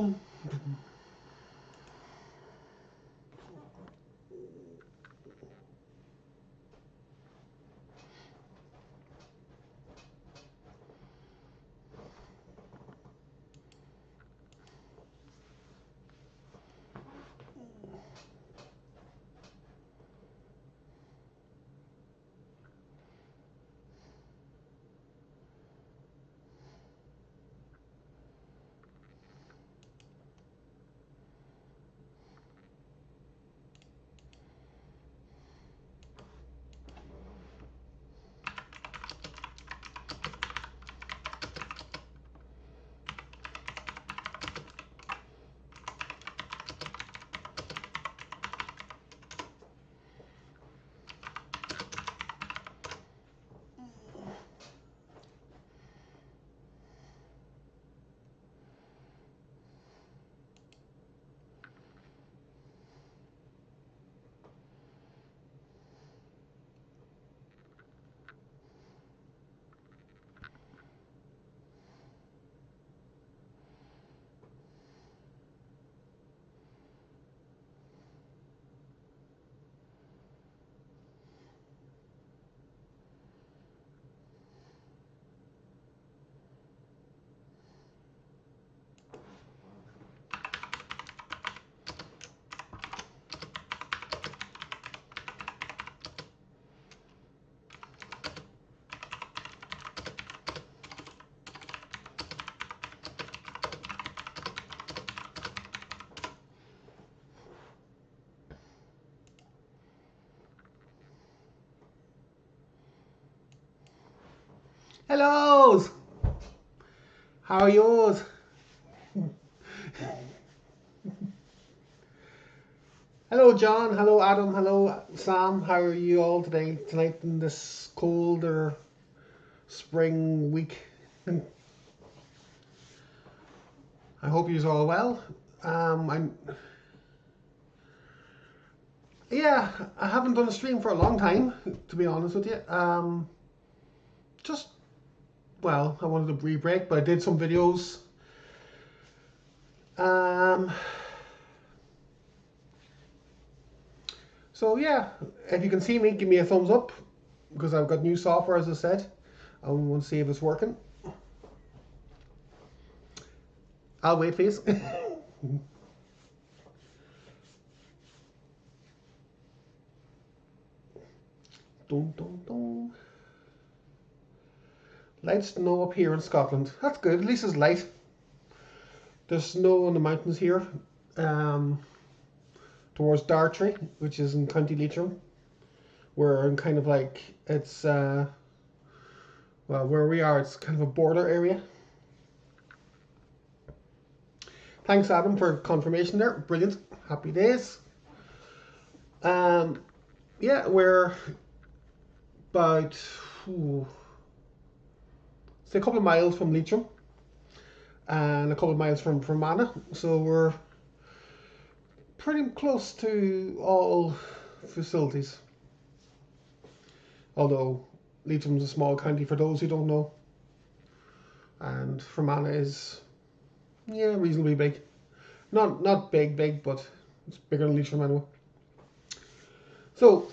one. Hello! How are yours? Hello John, hello Adam, hello Sam. How are you all tonight in this colder spring week? I hope you're all well. I haven't done a stream for a long time, to be honest with you. I wanted a brief break, but I did some videos. So yeah, if you can see me, give me a thumbs up, because I've got new software, as I said. I want to see if it's working. I'll wait, please. Dun, dun, dun. Light snow up here in Scotland. That's good. At least it's light. There's snow on the mountains here, towards Dartry, which is in County Leitrim. We're in kind of like, it's where we are, it's kind of a border area. Thanks, Adam, for confirmation there. Brilliant. Happy days. We're about say a couple of miles from Leitrim and a couple of miles from Fermanagh, so we're pretty close to all facilities. Although Leitrim's a small county for those who don't know, and Fermanagh is reasonably big. Not big, but it's bigger than Leitrim anyway. So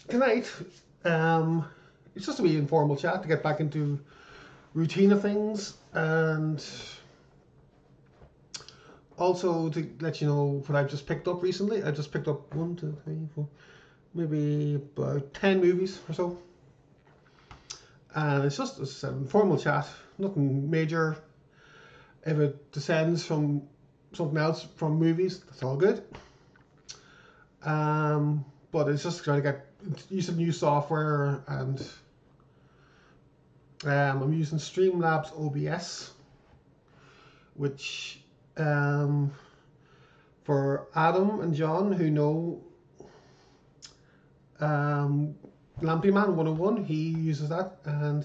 tonight, it's just a wee informal chat to get back into routine of things, and also to let you know what I've just picked up recently. I just picked up 1, 2, 3, 4, maybe about 10 movies or so, and it's just an informal chat, nothing major. If it descends from something else from movies, that's all good. But it's just trying to use some new software, and I'm using Streamlabs OBS, which for Adam and John who know Lampy Man 101, he uses that, and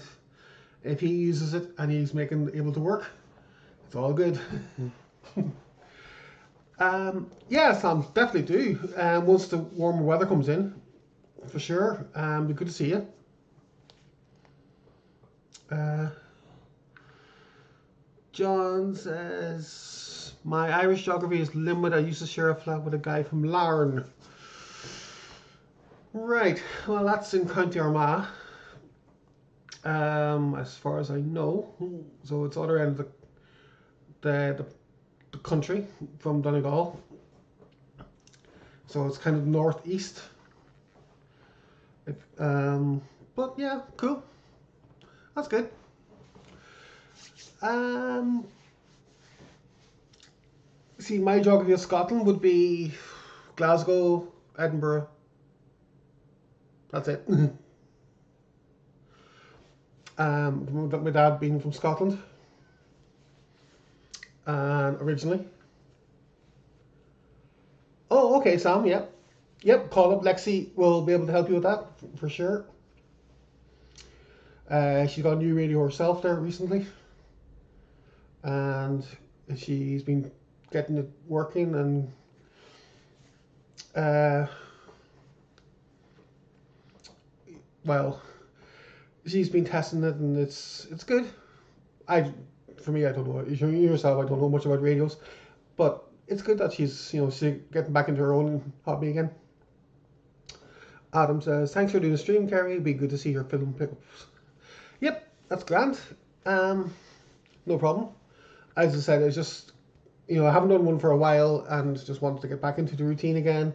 if he uses it and he's able to work, it's all good. Sam, definitely do. Once the warmer weather comes in, for sure. Be good to see you. John says My Irish geography is limited. I used to share a flat with a guy from Larne. Right, well that's in County Armagh, as far as I know. So it's other end of the country from Donegal. So it's kind of northeast. If, but yeah, cool. That's good. See, my geography of Scotland would be Glasgow, Edinburgh. That's it. My dad being from Scotland, and originally. Oh, okay, Sam. Yep, yep. Call up Lexi. Will be able to help you with that for sure. She got a new radio herself there recently, and she's been getting it working, and well, she's been testing it, and it's good. For me, I don't know. You yourself, I don't know much about radios, but it's good that she's getting back into her own hobby again. Adam says, "Thanks for doing the stream, Kerry. It'd be good to see your film pickups." Yep, that's grand. No problem. As I said, it's just I haven't done one for a while, and just wanted to get back into the routine again.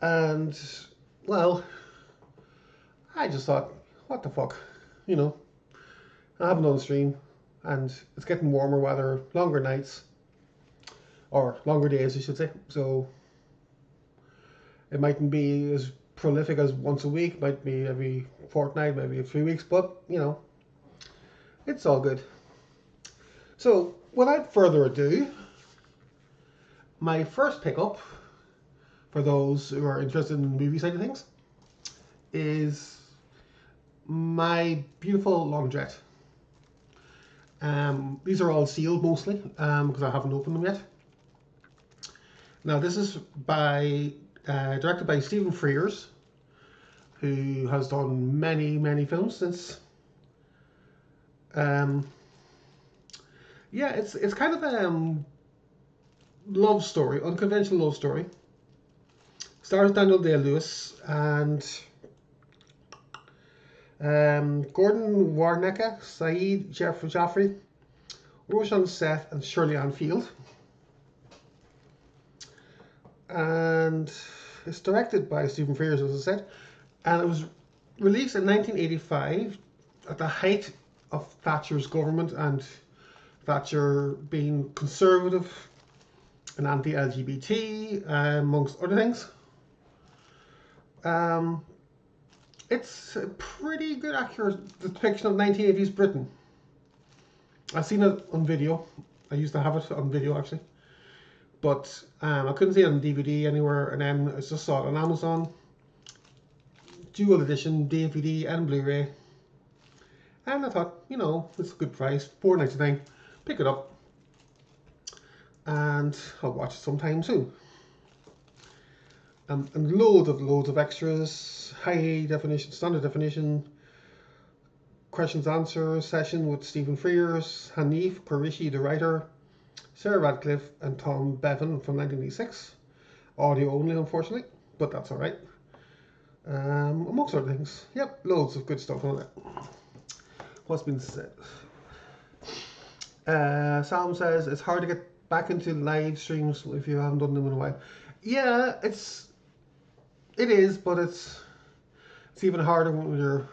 And well, I just thought, what the fuck, I haven't done a stream, and it's getting warmer weather, longer nights, or longer days, I should say. So it mightn't be as prolific as once a week, might be every fortnight, maybe a few weeks, but it's all good. So without further ado, my first pickup, for those who are interested in the movie side of things, is my beautiful laundrette. These are all sealed mostly, because I haven't opened them yet. Now this is directed by Stephen Frears, who has done many films since. Yeah, it's kind of a love story, unconventional love story. Stars Daniel Day-Lewis and Gordon Warnecka, Saeed Jaffrey, Roshan Seth, and Shirley Ann Field. And it's directed by Stephen Frears, as I said, and it was released in 1985 at the height of Thatcher's government, and Thatcher being conservative and anti-LGBT, amongst other things. It's a pretty good, accurate depiction of 1980s Britain. I've seen it on video. I used to have it on video, actually. But I couldn't see it on DVD anywhere, and then I just saw it on Amazon. Dual edition, DVD and Blu-ray. And I thought, it's a good price, $4.99. Pick it up. And I'll watch it sometime soon. And loads of extras, high definition, standard definition, questions answer session with Stephen Frears, Hanif Qureshi, the writer, Sarah Radcliffe, and Tom Bevan from 1986. Audio only, unfortunately, but that's alright. Amongst other things. Yep, loads of good stuff on it. What's been said? Sam says, it's hard to get back into live streams if you haven't done them in a while. Yeah, it is, but it's even harder when you're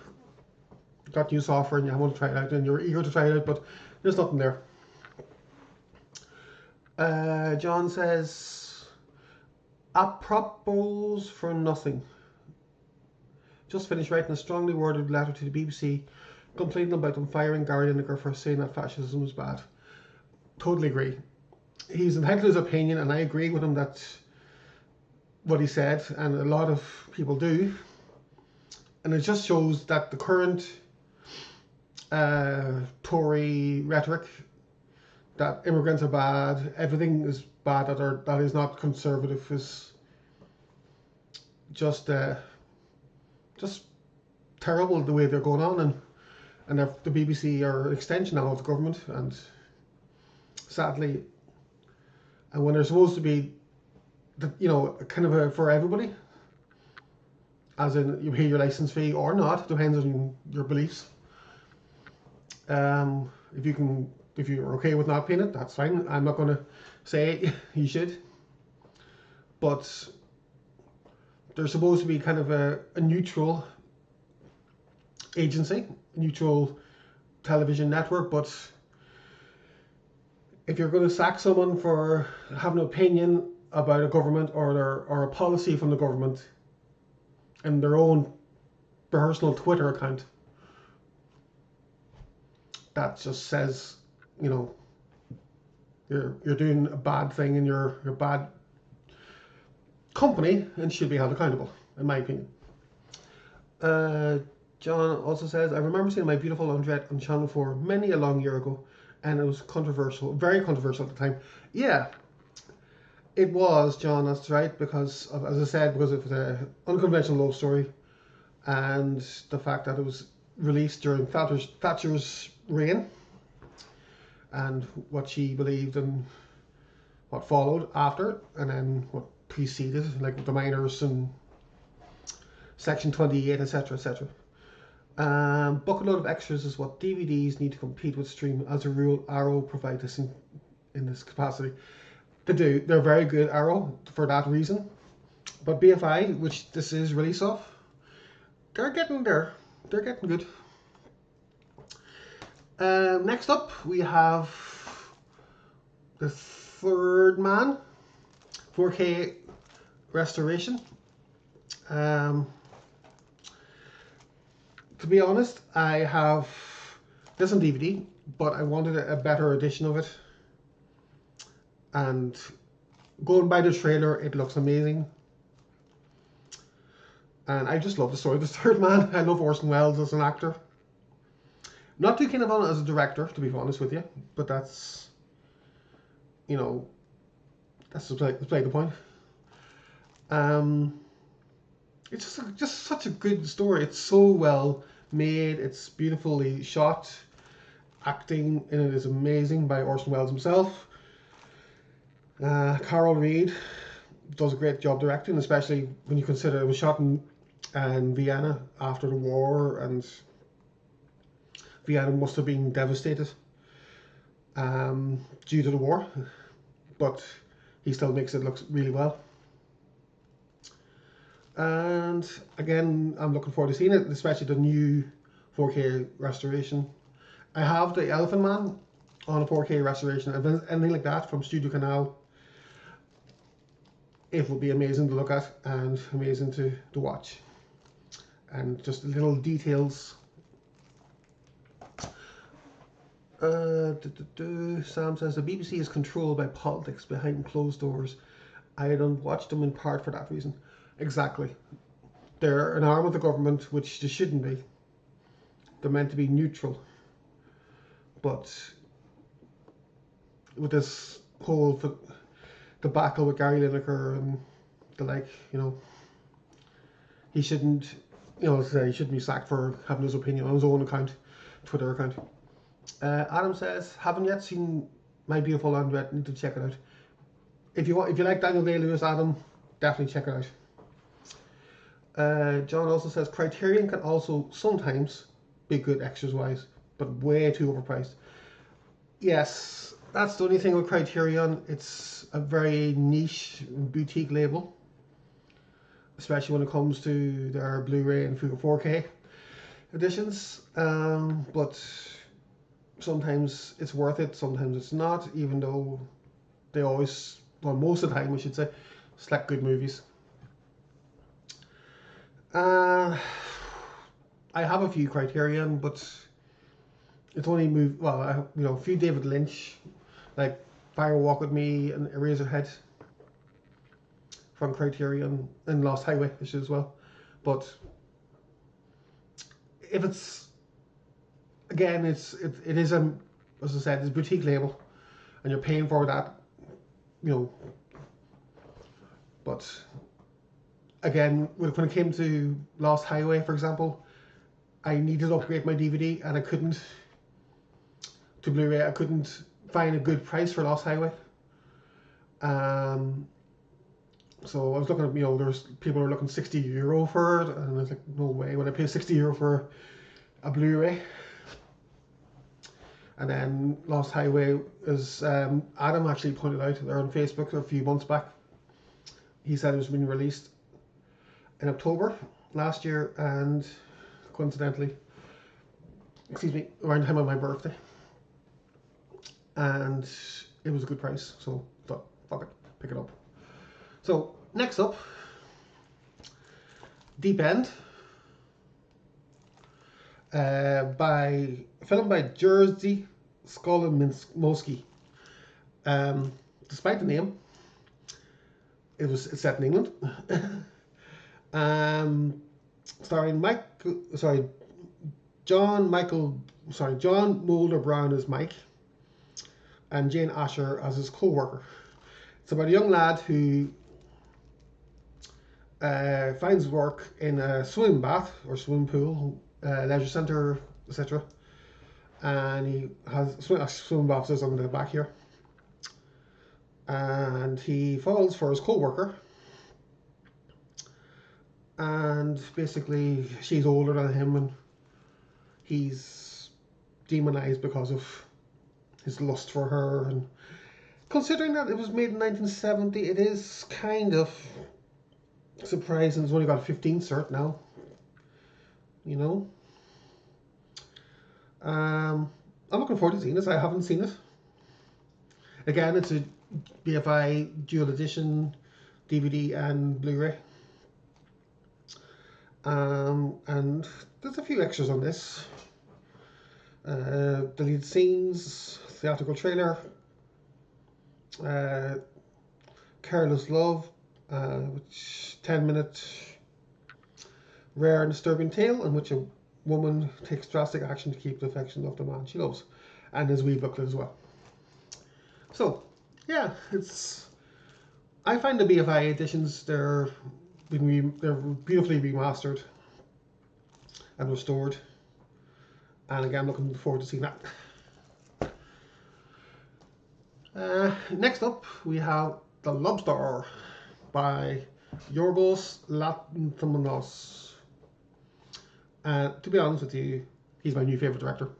got new software and you want to try it out and you're eager to try it out, but there's nothing there. John says, apropos for nothing. Just finished writing a strongly worded letter to the BBC complaining about them firing Gary Lineker for saying that fascism was bad. Totally agree. He's entitled to his opinion, and I agree with him that what he said, and a lot of people do. And it just shows that the current Tory rhetoric, that immigrants are bad, everything is bad that is not conservative, is just terrible the way they're going on, and the BBC are an extension now of the government, and sadly and when they're supposed to be, you know, kind of a for everybody, as in you pay your license fee or not, depends on your beliefs. If you're okay with not paying it, that's fine. I'm not going to say you should, but they're supposed to be kind of a neutral agency, neutral television network. But if you're going to sack someone for having an opinion about a government or a policy from the government in their own personal Twitter account, that just says, you know, you're doing a bad thing and you're bad company and should be held accountable, in my opinion. John also says, I remember seeing My Beautiful Laundrette on Channel 4 many a long year ago, and it was controversial, very controversial at the time. Yeah, it was, John, that's right, because, as I said, because of the unconventional love story and the fact that it was released during Thatcher's reign and what she believed and what followed after, and then what preceded, like the miners and Section 28, etc., etc. Bucket load of extras is what DVDs need to compete with stream. As a rule, Arrow provide this in this capacity. They do. They're very good, Arrow, for that reason. But BFI, which this is release of, they're getting there. They're getting good. Next up, we have The Third Man, 4K restoration. To be honest, I have this on DVD, but I wanted a better edition of it. And going by the trailer, it looks amazing. And I just love the story of The Third Man. I love Orson Welles as an actor. Not too keen on it as a director, to be honest with you, but that's, you know, that's beside the point. It's just such a good story. It's so well made. It's beautifully shot. Acting in it is amazing by Orson Welles himself. Carol Reed does a great job directing, especially when you consider it was shot in Vienna after the war, and Vienna must have been devastated due to the war, but he still makes it look really well. And again, I'm looking forward to seeing it, especially the new 4K restoration. I have the Elephant Man on a 4K restoration. If there's anything like that from Studio Canal, it will be amazing to look at and amazing to watch. And just little details. Sam says the BBC is controlled by politics behind closed doors. I don't watch them in part for that reason. Exactly. They're an arm of the government, which they shouldn't be. They're meant to be neutral. But with this whole debacle with Gary Lineker and the like, you know, he shouldn't, you know, he shouldn't be sacked for having his opinion on his own account, Twitter account. Adam says, haven't yet seen My Beautiful Laundrette, need to check it out. If you like Daniel Day-Lewis, Adam, definitely check it out. John also says Criterion can also sometimes be good extras wise, but way too overpriced. Yes, that's the only thing with Criterion. It's a very niche boutique label, especially when it comes to their Blu-ray and 4K editions. But sometimes it's worth it, sometimes it's not, even though they always, well, most of the time I should say, select good movies. I have a few Criterion, but it's only a few David Lynch, like Fire Walk With Me and Eraserhead from Criterion, and Lost Highway as well. But if it's, again, it is as I said, it's a boutique label, and you're paying for that, you know. But again, when it came to Lost Highway, for example, I needed to upgrade my DVD, and I couldn't. To Blu-ray, I couldn't find a good price for Lost Highway. Um, so I was looking at, there's people are looking €60 for it, and I was like, no way, would I pay €60 for a Blu-ray? And then Lost Highway is, Adam actually pointed out there on Facebook a few months back. He said it was being released in October last year, and coincidentally, around the time of my birthday. And it was a good price, so I thought, fuck it, pick it up. So next up, Deep End, filmed by Jerzy Skolimowski. Despite the name, it's set in England. Starring John Mulder Brown as Mike, and Jane Asher as his co-worker. It's about a young lad who finds work in a swim bath or swim pool, leisure centre, etc. And he has swim bath says on the back here. And he falls for his co-worker. And basically, she's older than him, and he's demonized because of his lust for her. And considering that it was made in 1970, it is kind of surprising. It's only got a 15 cert now. I'm looking forward to seeing this. I haven't seen it. Again, it's a BFI dual edition DVD and Blu-ray. And there's a few extras on this. Deleted scenes, theatrical trailer, Careless Love, which 10-minute rare and disturbing tale in which a woman takes drastic action to keep the affection of the man she loves, and his wee booklet as well. So yeah, I find the BFI editions, they're beautifully remastered and restored, and again, looking forward to seeing that. Next up, we have The Lobster by Yorgos Lanthimos. To be honest with you, he's my new favourite director,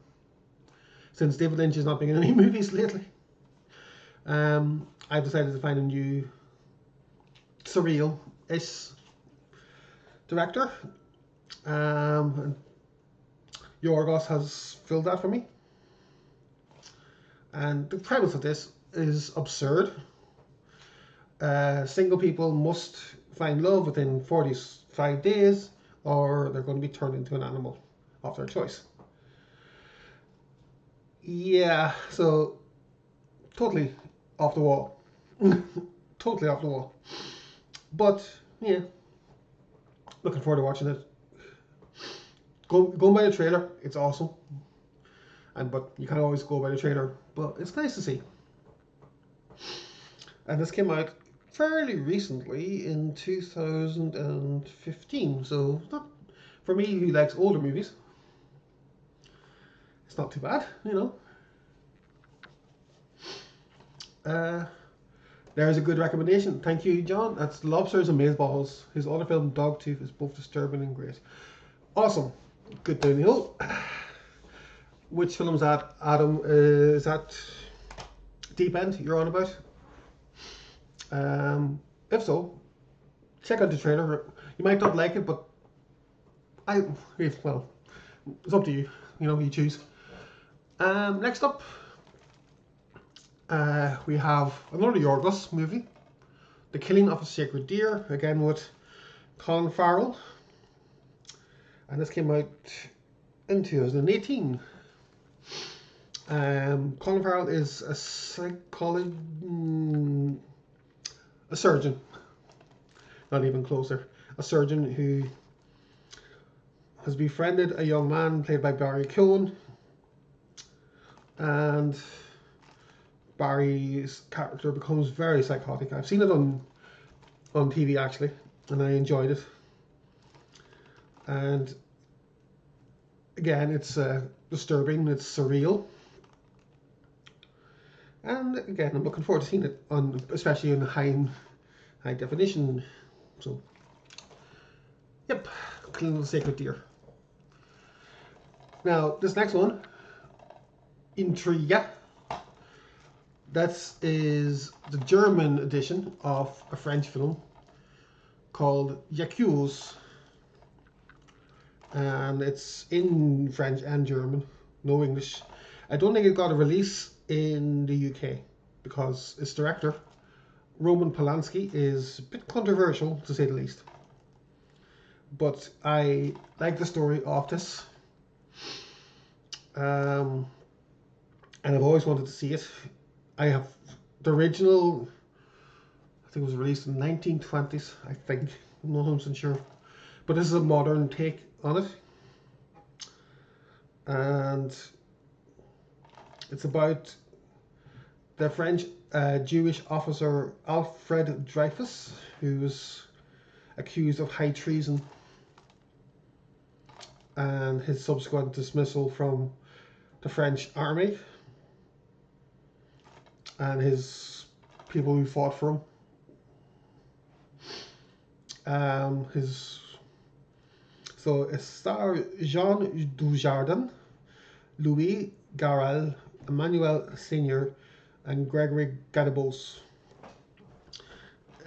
since David Lynch has not been in any movies lately. I've decided to find a new surreal-ish director. And Yorgos has filled that for me. And the premise of this is absurd. Single people must find love within 45 days, or they're going to be turned into an animal of their choice. Yeah, so totally off the wall. Totally off the wall. But yeah, looking forward to watching it. Go by the trailer, it's awesome. But you can't always go by the trailer, but it's nice to see. And this came out fairly recently in 2015, so not for me who likes older movies. It's not too bad, There's a good recommendation. Thank you, John. That's Lobsters and Mazeballs. His other film, Dogtooth, is both disturbing and great. Awesome. Good to know. Which film is that, Adam? Is that Deep End you're on about? If so, check out the trailer. You might not like it, but it's up to you. You choose. Next up, we have another Yorgos movie, The Killing of a Sacred Deer, again with Colin Farrell. And this came out in 2018. Colin Farrell is a surgeon, not even closer, a surgeon who has befriended a young man played by Barry Keoghan, and Barry's character becomes very psychotic. I've seen it on TV actually, and I enjoyed it. And again, it's disturbing, it's surreal. And again, I'm looking forward to seeing it on, especially in high definition. So, yep, Clean Little Sacred Deer. Now, this next one, Intriga. That is the German edition of a French film called J'accuse. And it's in French and German, no English. I don't think it got a release in the UK because its director, Roman Polanski, is a bit controversial to say the least. But I like the story of this. And I've always wanted to see it. I have the original, I think it was released in the 1920s, I think. I'm not 100% sure. But this is a modern take on it. And it's about the French Jewish officer Alfred Dreyfus, who was accused of high treason, and his subsequent dismissal from the French army and his people who fought for him. So it stars Jean Dujardin, Louis Garrel, Emmanuel Senior, and Gregory Gadibos.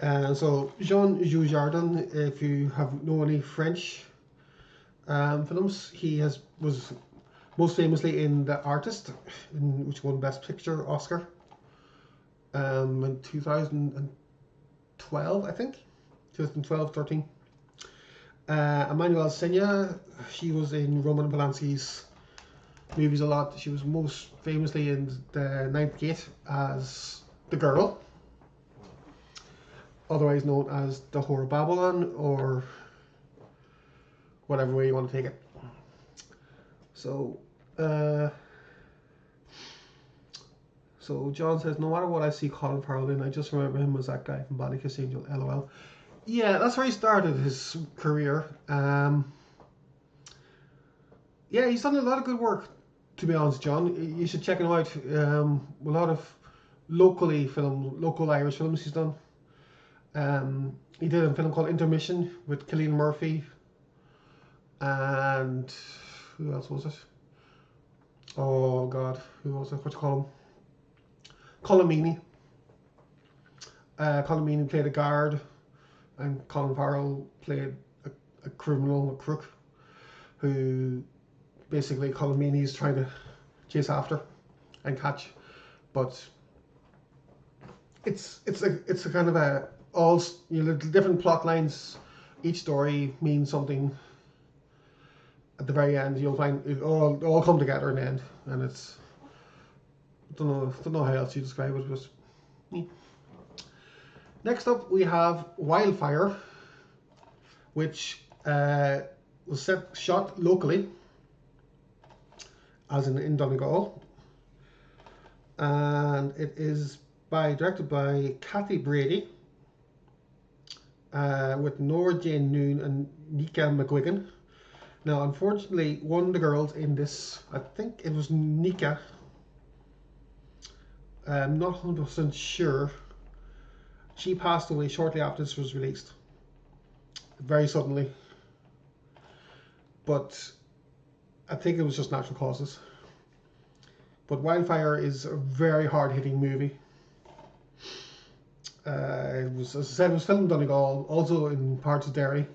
So Jean Dujardin, if you have know any French films, he was most famously in The Artist, which won Best Picture Oscar in 2012, I think, 2012-13. Emmanuel Senya, she was in Roman Polanski's movies a lot. She was most famously in The Ninth Gate as the girl, otherwise known as the Whore of Babylon, or whatever way you want to take it. So, John says, no matter what I see Colin Farrell in, I just remember him as that guy from Ballykiss Angel, LOL. Yeah, that's where he started his career. Yeah, he's done a lot of good work, to be honest, John. You should check him out. A lot of local Irish films he's done. He did a film called Intermission with Cillian Murphy. And who else was it? Oh God, who was it? What do you call him? Colin Meaney. Colin Meaney played a guard, and Colin Farrell played a criminal, a crook, who basically Colin Meaney is trying to chase after and catch. But it's a kind of a different plot lines. Each story means something. At the very end, you'll find it all come together in the end, and it's don't know how else you describe it. But next up, we have Wildfire, which was shot locally, as in Donegal, and it is directed by Kathy Brady, with Nora Jane Noon and Nika McGuigan. Now, unfortunately, one of the girls in this, I think it was Nika, I'm not 100% sure, she passed away shortly after this was released, very suddenly, but I think it was just natural causes. But Wildfire is a very hard-hitting movie. It was, as I said, it was filmed in Donegal, also in parts of Derry.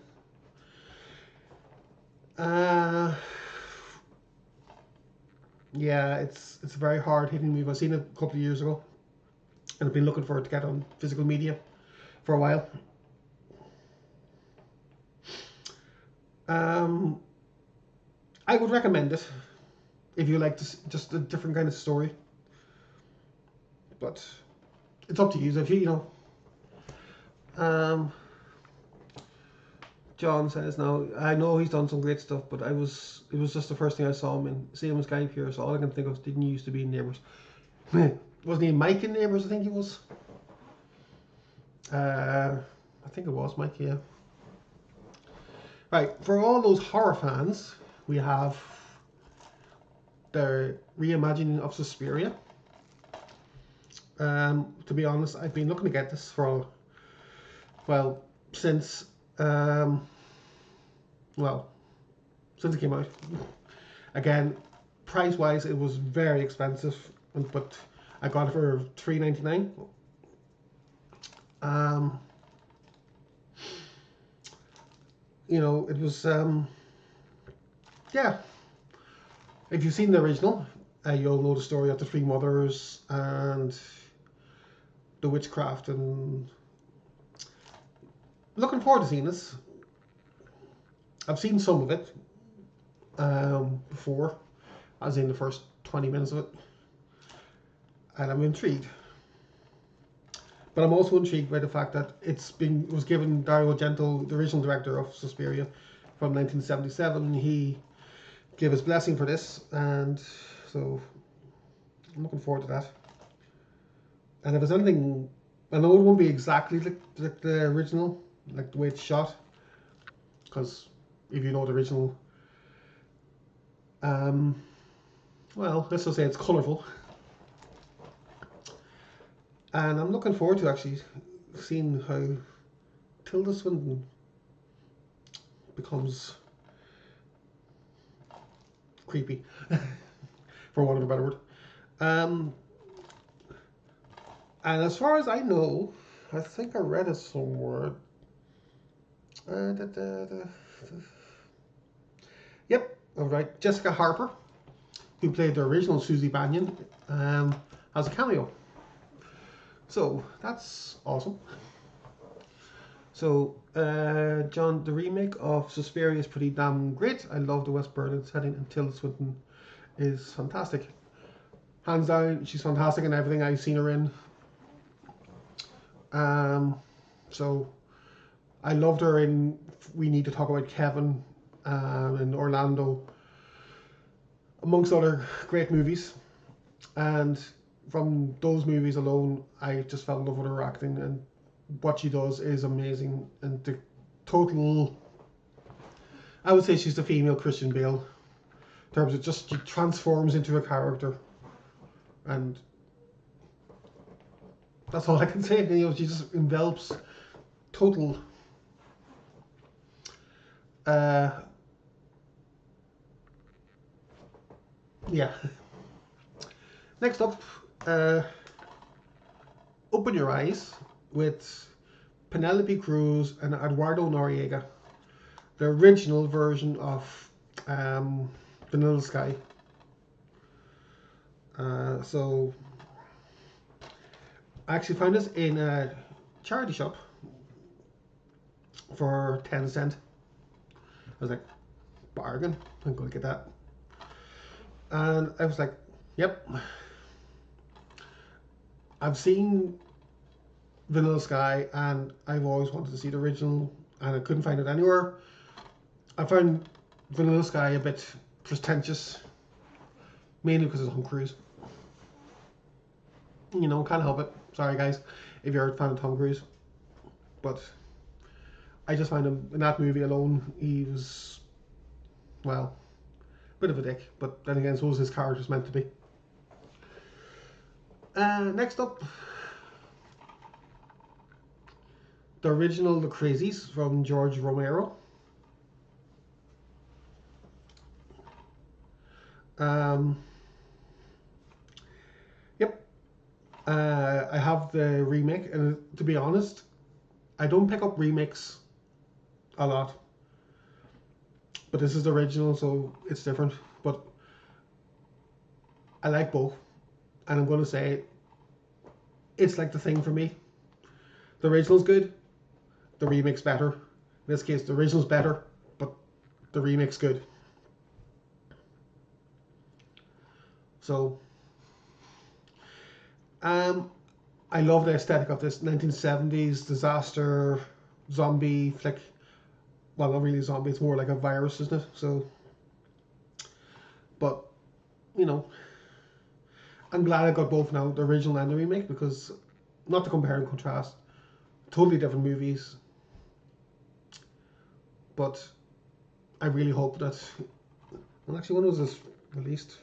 Yeah, it's a very hard-hitting movie. I've seen it a couple of years ago, and I've been looking for it to get on physical media for a while. I would recommend it if you like just a different kind of story, but it's up to you. If you know. John says, now, I know he's done some great stuff, but it was just the first thing I saw him in. Same as Guy Pearce, all I can think of, didn't he used to be in Neighbours? Wasn't he Mike in Neighbours? I think he was. I think it was Mike, yeah. Right, for all those horror fans, we have the reimagining of Suspiria. To be honest, I've been looking to get this for, well, since, um, well, since it came out. Again, price-wise, it was very expensive, but I got it for $3.99. Um, it was, yeah. If you've seen the original, you'll know the story of the three mothers and the witchcraft, and looking forward to seeing this. I've seen some of it before, as in the first 20 minutes of it, and I'm intrigued. But I'm also intrigued by the fact that it was given Dario Argento, the original director of Suspiria from 1977. He gave his blessing for this, and so I'm looking forward to that. And if there's anything, I know it won't be exactly like the original, like the way it's shot, because if you know the original, well, let's just say it's colourful. And I'm looking forward to actually seeing how Tilda Swinton becomes creepy, for want of a better word. And as far as I know, I think I read it somewhere. Yep, all right. Jessica Harper, who played the original Susie Bannion, has a cameo. So that's awesome. So, John, the remake of Suspiria is pretty damn great. I love the West Berlin setting, and Tilda Swinton is fantastic. Hands down, she's fantastic in everything I've seen her in. So I loved her in We Need to Talk About Kevin, in Orlando, amongst other great movies. And from those movies alone, I just fell in love with her acting, and what she does is amazing. And the total, I would say she's the female Christian Bale, in terms of just she transforms into a character, and that's all I can say. She just envelops total. Yeah. Next up, Open Your Eyes with Penelope Cruz and Eduardo Noriega, the original version of Vanilla Sky. So I actually found this in a charity shop for 10 cents. I was like, bargain, I'm going to get that. And I was like, yep. I've seen Vanilla Sky, and I've always wanted to see the original, and I couldn't find it anywhere. I found Vanilla Sky a bit pretentious, mainly because it's Tom Cruise. Can't help it. Sorry, guys, if you're a fan of Tom Cruise. But I just find him, in that movie alone, he was, well, a bit of a dick. But then again, so was his character's meant to be. Next up, the original The Crazies from George Romero. Yep. I have the remake, and to be honest, I don't pick up remakes a lot. But this is the original, so it's different. But I like both. And I'm going to say it's like the thing for me. The original's good, the remake's better. In this case, the original's better, but the remake's good. So, I love the aesthetic of this 1970s disaster zombie flick. Well, not really a zombie, it's more like a virus, isn't it? So, but, I'm glad I got both now, the original and the remake, because, not to compare and contrast, totally different movies. But I really hope that, well, actually, when was this released?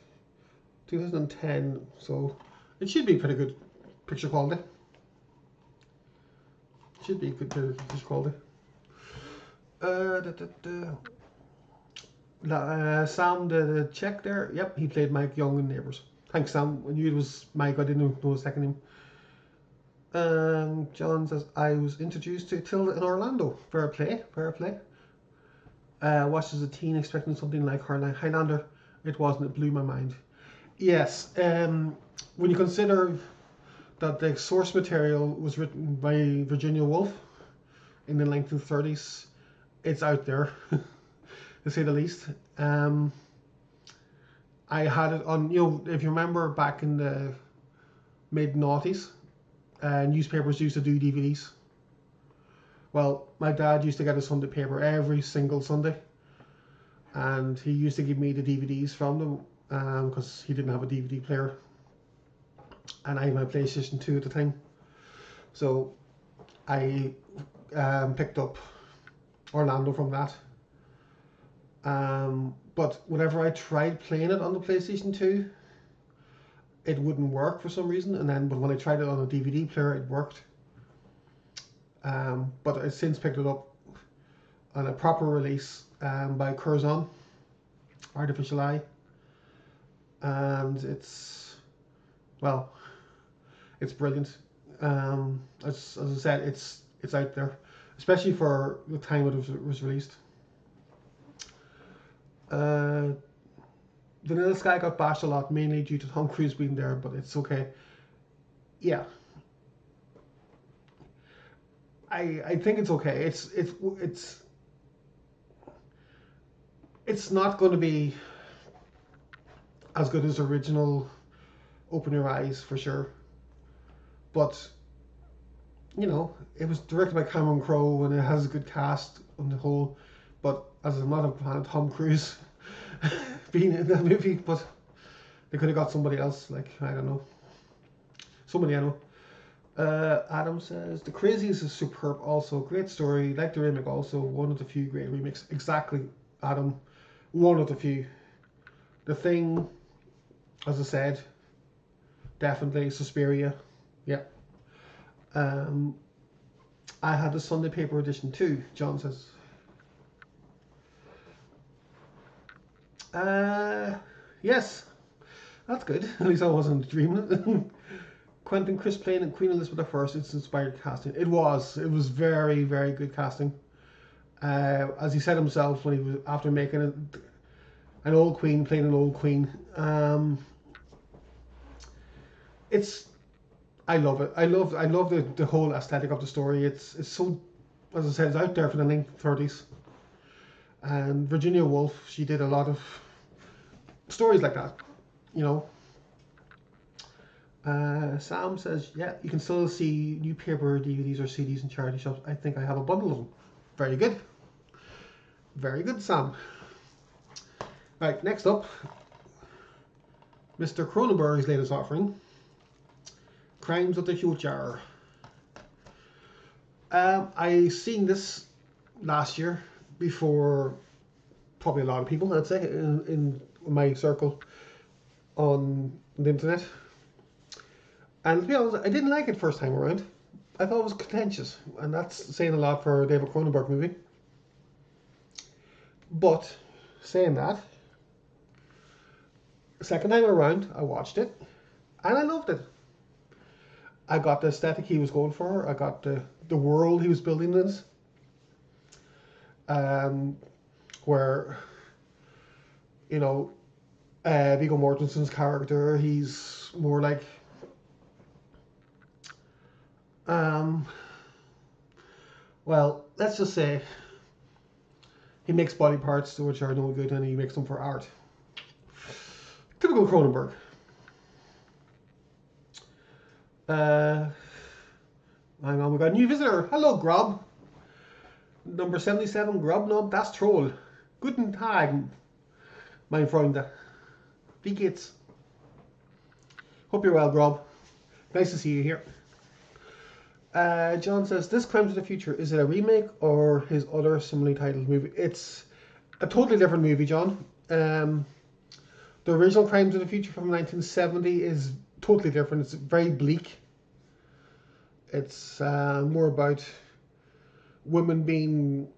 2010, so it should be pretty good picture quality. Should be good picture quality. Sam the Czech there. Yep, he played Mike Young in Neighbours. Thanks, Sam. I knew it was Mike. I didn't know his second name. John says, I was introduced to Tilda in Orlando. Fair play, fair play. Watched as a teen expecting something like Highlander. It wasn't, it blew my mind. Yes, when you consider that the source material was written by Virginia Woolf in the 1930s, it's out there, to say the least. I had it on, if you remember back in the mid-noughties, newspapers used to do DVDs. Well, my dad used to get a Sunday paper every single Sunday, and he used to give me the DVDs from them because he didn't have a DVD player, and I had my PlayStation 2 at the time. So I picked up Orlando from that. But whenever I tried playing it on the PlayStation 2, it wouldn't work for some reason, but when I tried it on a DVD player, it worked. But I've since picked it up on a proper release by Curzon, Artificial Eye, and it's brilliant. As I said, it's out there, especially for the time it was released. Vanilla Sky got bashed a lot, mainly due to Tom Cruise being there, but it's okay. Yeah, I think it's okay. It's not going to be as good as the original Open Your Eyes for sure, but it was directed by Cameron Crowe and it has a good cast on the whole. But as I'm not a fan of Tom Cruise being in that movie, but they could have got somebody else, like, I don't know, somebody I know. Adam says, The Crazies is superb also. Great story. Like the remake also. One of the few great remakes. Exactly, Adam. One of the few. The Thing, as I said, definitely. Suspiria. Yeah. I had the Sunday paper edition too, John says. Yes. That's good. At least I wasn't dreaming. Quentin Crisp playing Queen Elizabeth I, it's inspired casting. It was very, very good casting. As he said himself when he was after making it, an old queen playing an old queen. I love it. I love the whole aesthetic of the story. It's so, as I said, it's out there for the 1930s. And Virginia Woolf, she did a lot of stories like that, Sam says, yeah, you can still see new paper DVDs or CDs in charity shops. I think I have a bundle of them. Very good. Very good, Sam. Right, next up, Mr. Cronenberg's latest offering, Crimes of the Future. I seen this last year before probably a lot of people, I'd say, in my circle on the internet. And to be honest, I didn't like it first time around. I thought it was contentious, and that's saying a lot for a David Cronenberg movie. But saying that, the second time around, I watched it, and I loved it. I got the aesthetic he was going for. I got the world he was building in this. Where, Viggo Mortensen's character, he's more like, well, let's just say he makes body parts which are no good and he makes them for art. Typical Cronenberg. Hang on, we got a new visitor. Hello, Grob. Number 77, Grobnob, das Troll. Guten Tag, mein Freunde. Wie geht's? Hope you're well, Grob. Nice to see you here. John says, this Crimes of the Future, is it a remake or his other similarly titled movie? It's a totally different movie, John. The original Crimes of the Future from 1970 is totally different. It's very bleak. It's more about women being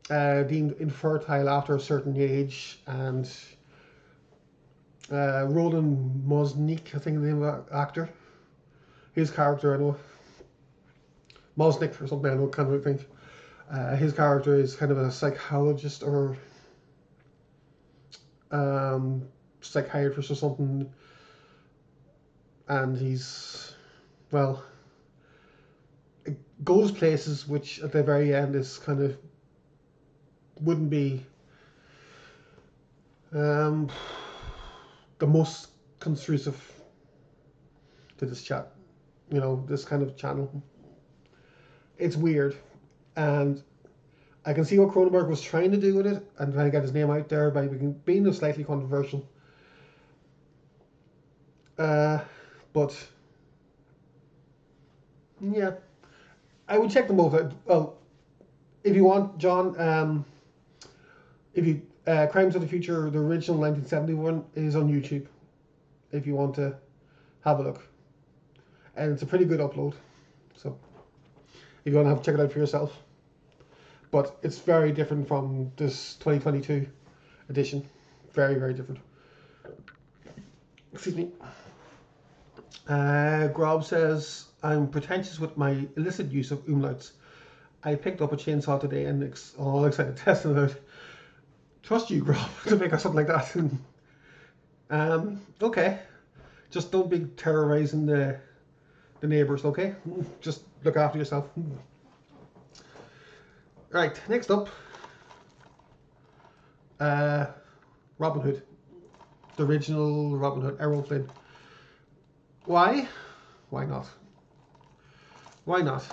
deemed infertile after a certain age, and Roland Mosnick, I think the name of the actor, his character, I know, Mosnick or something, I know, kind of think. His character is kind of a psychologist or psychiatrist or something, and he's, well, it goes places which at the very end is kind of wouldn't be the most construcive to this chat, this kind of channel. It's weird, and I can see what Cronenberg was trying to do with it and trying to get his name out there by being slightly controversial. But yeah, I would check them both out. Well, if you want, John, if you Crimes of the Future, the original 1971 is on YouTube. If you want to have a look, and it's a pretty good upload. So if you want to have check it out for yourself. But it's very different from this 2022 edition. Very, very different. Excuse me. Grob says, I'm pretentious with my illicit use of umlauts. I picked up a chainsaw today and all excited testing it out. Trust you, Grob, to pick up something like that. Okay. Just don't be terrorizing the neighbours, okay? Just look after yourself. Right, next up, Robin Hood, the original Robin Hood, Errol Flynn. Why? Why not? Why not?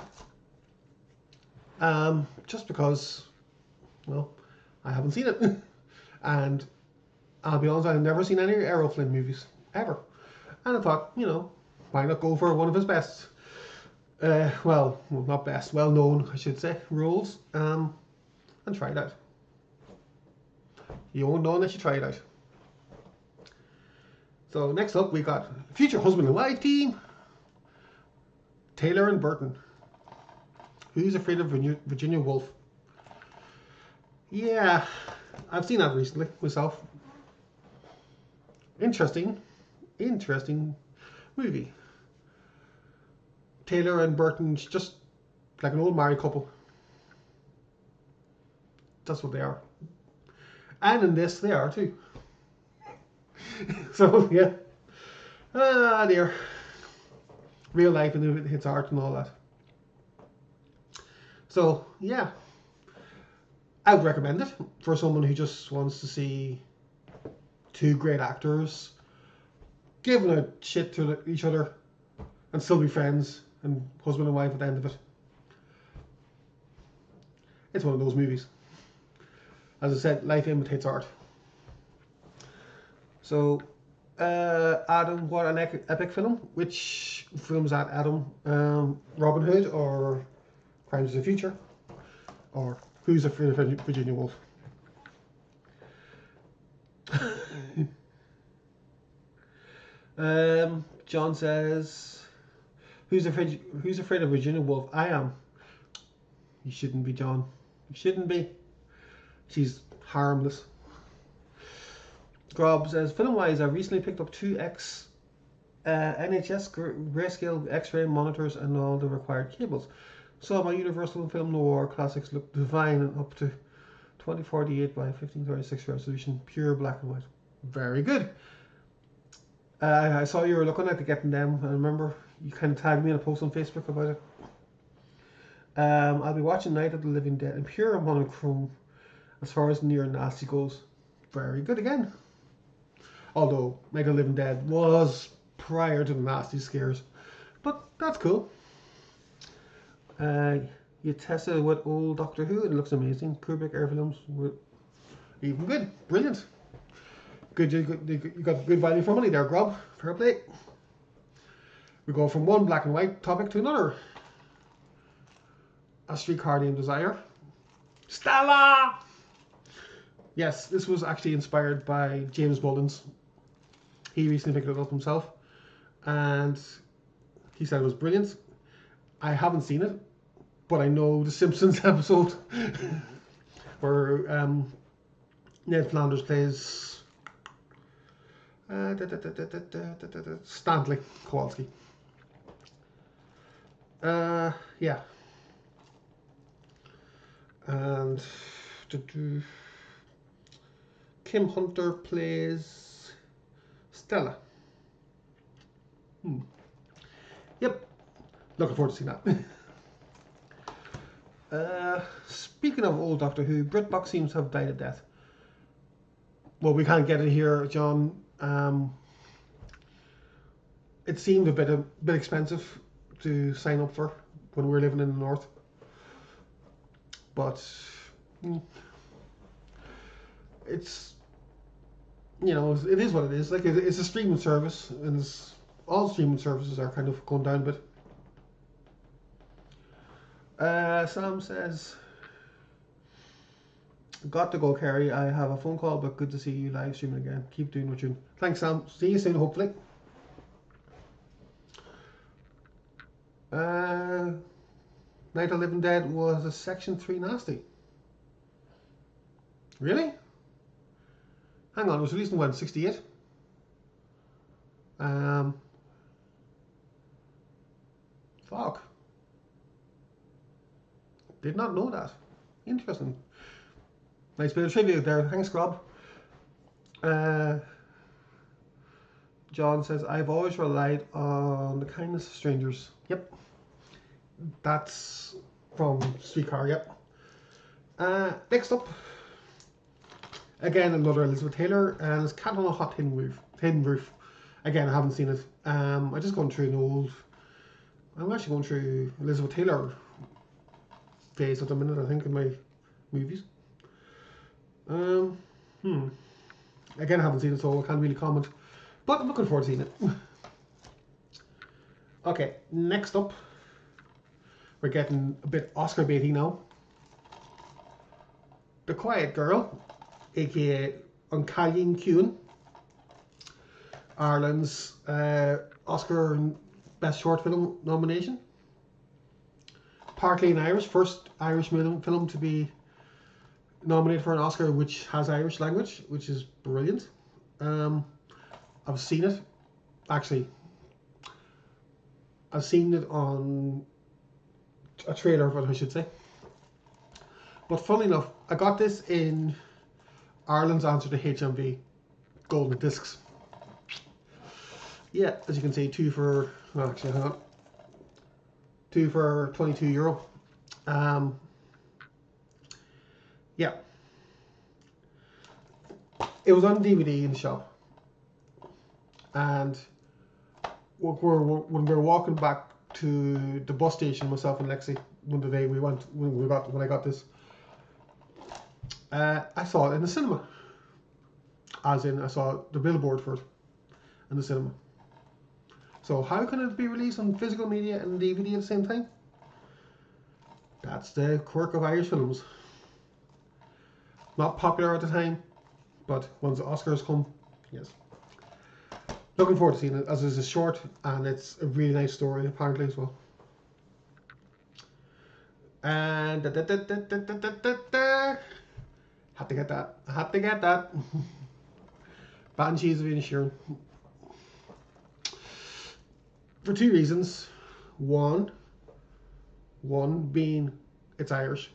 Just because, well, I haven't seen it, and I'll be honest, I've never seen any Errol Flynn movies ever, and I thought, why not go for one of his best? Well, not best, well known, I should say, roles, and try it out. You won't know unless you try it out. So next up, we got future husband and wife team, Taylor and Burton. Who's Afraid of Virginia Woolf? Yeah, I've seen that recently myself. Interesting movie. Taylor and Burton's just like an old married couple. That's what they are. And in this, they are too. So, yeah. Ah, dear. Real life and it hits art and all that. So, yeah. I would recommend it for someone who just wants to see two great actors giving a shit to each other and still be friends and husband and wife at the end of it. It's one of those movies. As I said, life imitates art. So, Adam, what an epic film. Which film is that, Adam? Robin Hood or Crimes of the Future? Or Who's Afraid of Virginia Woolf? John says, Who's afraid of Virginia Woolf? I am. You shouldn't be, John. You shouldn't be. She's harmless. Grob says, film-wise, I recently picked up two NHS grayscale X-ray monitors and all the required cables. Saw my Universal Film Noir classics look divine and up to 2048 by 1536 resolution, pure black and white. Very good. I saw you were looking at getting them. I remember you kind of tagged me in a post on Facebook about it. I'll be watching Night of the Living Dead in pure monochrome as far as near nasty goes. Very good again. Although Night of the Living Dead was prior to the nasty scares. But that's cool. You tested it with old Doctor Who and it looks amazing. Kubrick air films were even good. Brilliant. Good, you got good value for money there, Grob. Fair play. We go from one black and white topic to another. A Streetcar Named Desire. Stella! Yes, this was actually inspired by James Mullins. He recently picked it up himself. And he said it was brilliant. I haven't seen it, but I know the Simpsons episode where Ned Flanders plays Stanley Kowalski. Yeah. And Kim Hunter plays Stella. Yep. Looking forward to seeing that. Speaking of old Doctor Who, BritBox seems to have died a death. Well, we can't get it here, John. It seemed a bit expensive to sign up for when we were living in the north. But it's, you know, it is what it is. Like, it's a streaming service, and all streaming services are kind of going down a bit. Sam says, got to go, Kerry. I have a phone call, but good to see you live streaming again. Keep doing what you're doing. Thanks, Sam. See you soon, hopefully. Night of the Living Dead was a Section 3 nasty. Really? Hang on, it was released in when? 68? Fuck. Did not know that. Interesting. Nice bit of trivia there. Thanks, Rob. John says, I've always relied on the kindness of strangers. Yep. That's from Streetcar, yep. Next up, again, another Elizabeth Taylor, and it's Cat on a Hot Tin Roof. Again, I haven't seen it. I'm just going through I'm actually going through Elizabeth Taylor phase at the minute, I think, in my movies. Again, I haven't seen it, so I can't really comment. But I'm looking forward to seeing it. Okay, next up, we're getting a bit Oscar baity now. The Quiet Girl, aka Uncallion Cuan, Ireland's Oscar Best Short Film nomination. Partly in Irish, first Irish film to be nominated for an Oscar which has Irish language, which is brilliant. I've seen it. Actually, I've seen it on a trailer of it, I should say. But funnily enough, I got this in Ireland's answer to HMV Golden Discs. Yeah, as you can see, two for €22. Yeah. It was on DVD in the shop. And when we were walking back to the bus station, myself and Lexi, one day when I got this, I saw it in the cinema. As in, I saw the billboard for it in the cinema. So how can it be released on physical media and DVD at the same time? That's the quirk of Irish films. Not popular at the time, but once the Oscars come, yes. Looking forward to seeing it, as it's a short and it's a really nice story apparently as well. And had to get that. Banshees of Inisherin. For two reasons. One being it's Irish.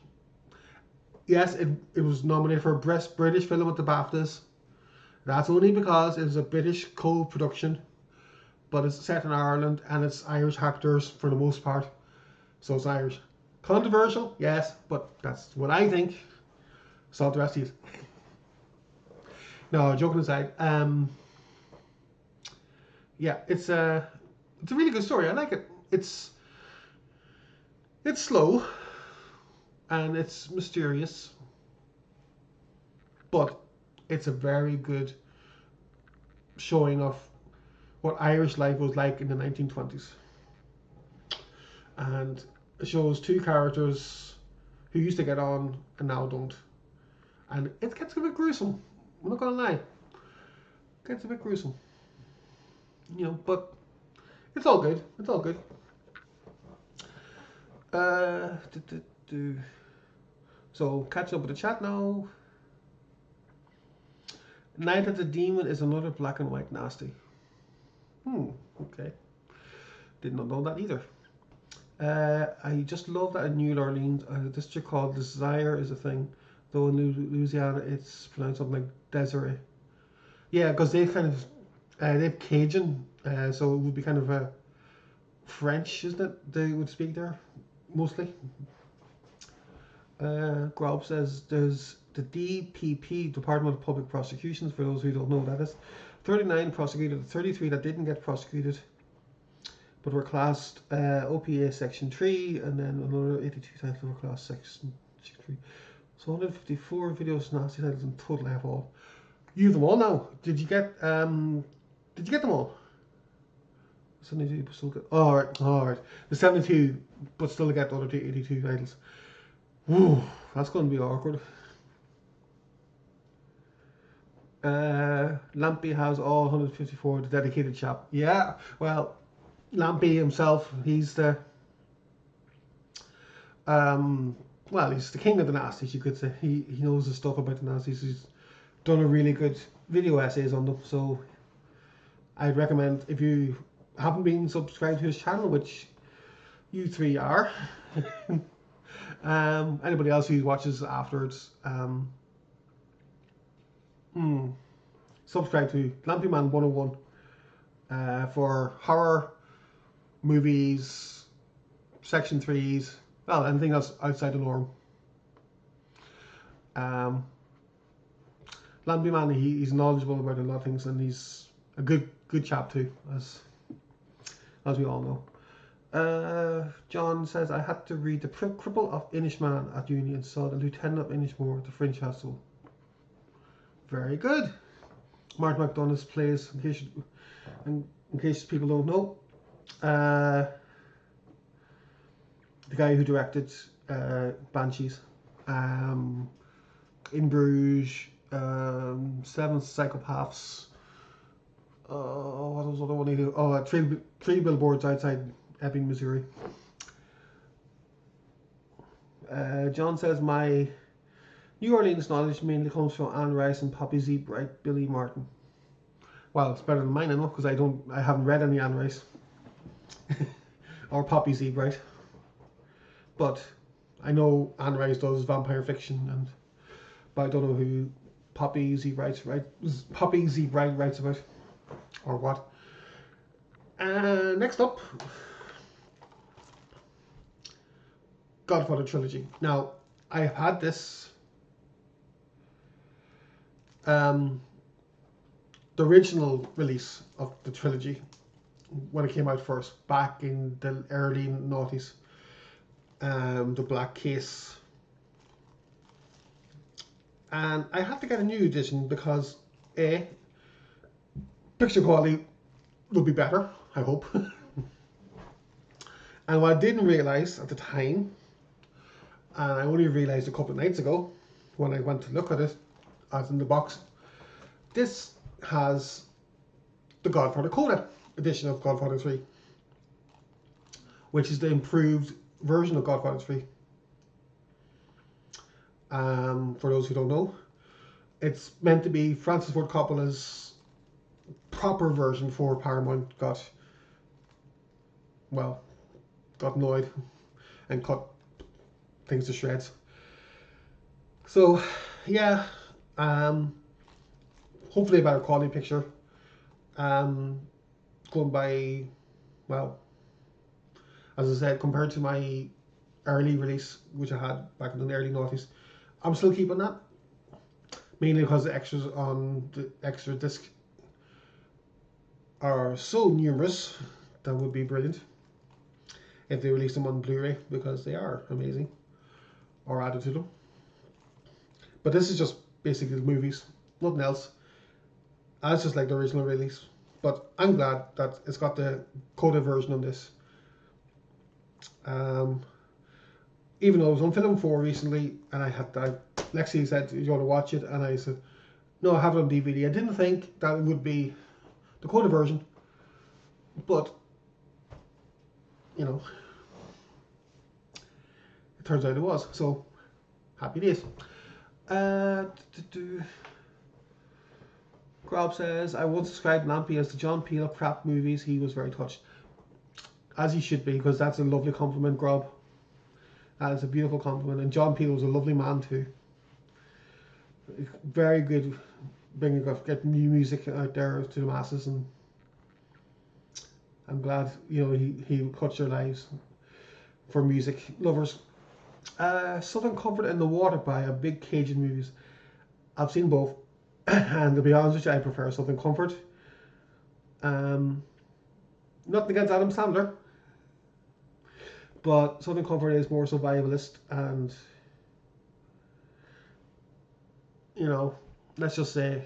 Yes, it was nominated for Best British Film at the BAFTAs. That's only because it was a British co-production, but it's set in Ireland and it's Irish actors for the most part, so it's Irish. Controversial, yes, but that's what I think. So the rest of you. No, joking aside, yeah, it's a really good story. I like it. It's slow and it's mysterious, but it's a very good showing of what Irish life was like in the 1920s. And it shows two characters who used to get on and now don't. And it gets a bit gruesome. I'm not gonna lie. It gets a bit gruesome. You know, but it's all good. It's all good. Uh, do, do, do. So catching up with the chat now. Night of the Demon is another black and white nasty. Okay. Did not know that either. I just love that in New Orleans, a district called Desire is a thing. Though in Louisiana, it's pronounced something like Desiree. Yeah, because they kind of they have Cajun, so it would be kind of a French, isn't it? They would speak there mostly. Grob says there's the DPP, Department of Public Prosecutions, for those who don't know what that is. 39 prosecuted, 33 that didn't get prosecuted, but were classed OPA Section 3, and then another 82 titles were classed Section 3. So 154 videos, nasty titles in total. I have all. You have them all now. Did you get them all? 72, but still get. All right. The 72, but still get the other 82 titles. Whew, that's going to be awkward. Lampy has all 154. The dedicated chap. Yeah. Well, Lampy himself, he's the he's the king of the nasties, you could say. He knows his stuff about the nasties. He's done a really good video essays on them, so I'd recommend, if you haven't been subscribed to his channel, which you three are, anybody else who watches afterwards, subscribe to Lampyman 101 for horror, movies, Section 3s, well, anything else outside the norm. Lampyman, he's knowledgeable about a lot of things, and he's a good chap too, as we all know. John says, I had to read The Cripple of Inishmaan at uni and saw The Lieutenant of Inishmore at the Fringe Festival. Very good. Martin McDonagh plays, in case people don't know, the guy who directed Banshees, In Bruges, Seven Psychopaths. What was the other one he did? Oh, three Billboards Outside Ebbing, Missouri. John says, my New Orleans knowledge mainly comes from Anne Rice and Poppy Z. Bright, Billy Martin. Well, it's better than mine, I know, because I haven't read any Anne Rice or Poppy Z. Bright. But I know Anne Rice does vampire fiction, but I don't know who Poppy Z. Bright writes about, or what. Next up, Godfather trilogy. Now, I've had this. The original release of the trilogy, when it came out first, back in the early noughties, the black case, and I had to get a new edition because picture quality will be better, I hope. And what I didn't realize at the time, and I only realized a couple of nights ago when I went to look at it, as in the box, this has the Godfather Coda edition of Godfather 3, which is the improved version of Godfather 3. For those who don't know, it's meant to be Francis Ford Coppola's proper version for Paramount got annoyed and cut things to shreds. So yeah, hopefully a better quality picture. Going by, well, as I said, compared to my early release, which I had back in the early noughties, I'm still keeping that, mainly because the extras on the extra disc are so numerous. That would be brilliant if they release them on Blu-ray, because they are amazing, or added to them. But this is just basically the movies, nothing else. It's just like the original release. But I'm glad that it's got the Coda version on this. Even though it was on Film 4 recently, and Lexi said, "Do you want to watch it?" And I said, "No, I have it on DVD." I didn't think that it would be the Coda version, but you know, turns out it was. So happy days. Grob says, I once described Lampy as the John Peel of crap movies. He was very touched. As he should be, because that's a lovely compliment, Grob. That is a beautiful compliment. And John Peel was a lovely man too. Very good getting new music out there to the masses, and I'm glad, you know, he touched their lives for music lovers. Southern Comfort in the Water by a big Cajun movies. I've seen both, and to be honest with you, I prefer Southern Comfort. Nothing against Adam Sandler, but Southern Comfort is more survivalist, and you know, let's just say,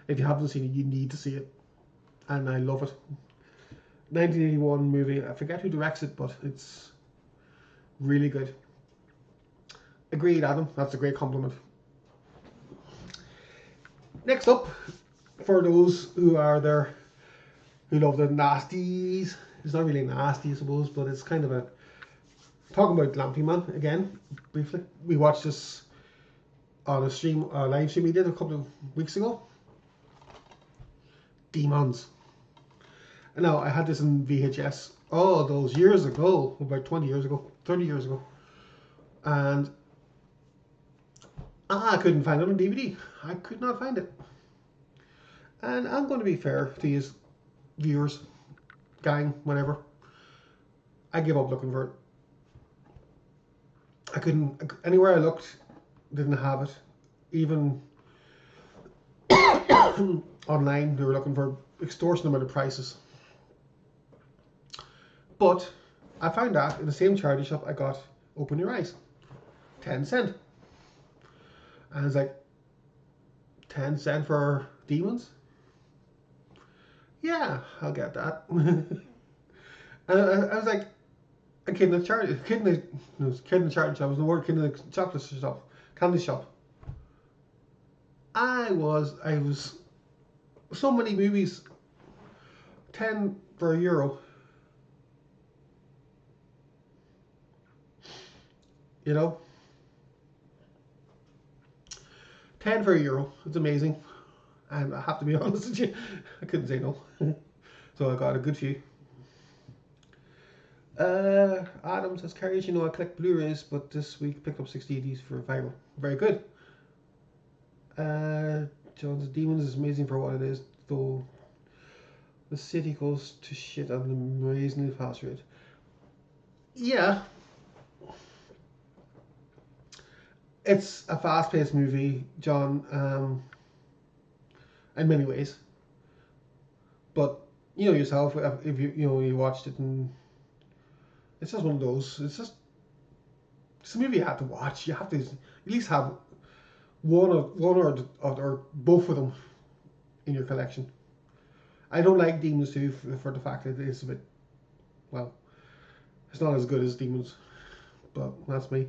if you haven't seen it, you need to see it, and I love it. 1981 movie. I forget who directs it, but it's really good. Agreed, Adam. That's a great compliment. Next up, for those who are there, who love the nasties. It's not really nasty, I suppose, but it's kind of a... Talking about Lampy Man, again, briefly. We watched this on a live stream we did a couple of weeks ago. Demons. And now, I had this in VHS, those years ago, about 20 years ago, 30 years ago. And I couldn't find it on DVD. I could not find it. And I'm going to be fair to you viewers, gang, whatever. I gave up looking for it. I couldn't, anywhere I looked, didn't have it. Even online, they were looking for extortionate amount of prices. But I found that in the same charity shop I got Open Your Eyes. 10 cents. And I was like, 10 cents for Demons? Yeah, I'll get that. And I was like, a kid in the charity, kid in the charity shop, was the word kid in the chocolate shop, candy shop. I was, so many movies, 10 for €1. You know? 10 for €1. It's amazing. And I have to be honest with you, I couldn't say no. So I got a good few. Adam says, Carrie, you know I collect Blu-rays, but this week picked up 60 DVDs for viral. Very good. John's Demons is amazing for what it is, though the city goes to shit at an amazingly fast rate. Yeah. It's a fast-paced movie, John, in many ways. But you know yourself, if you watched it, and it's just one of those. It's a movie you have to watch. You have to at least have one or both of them in your collection. I don't like Demons 2 for the fact that it's a bit, well, it's not as good as Demons, but that's me.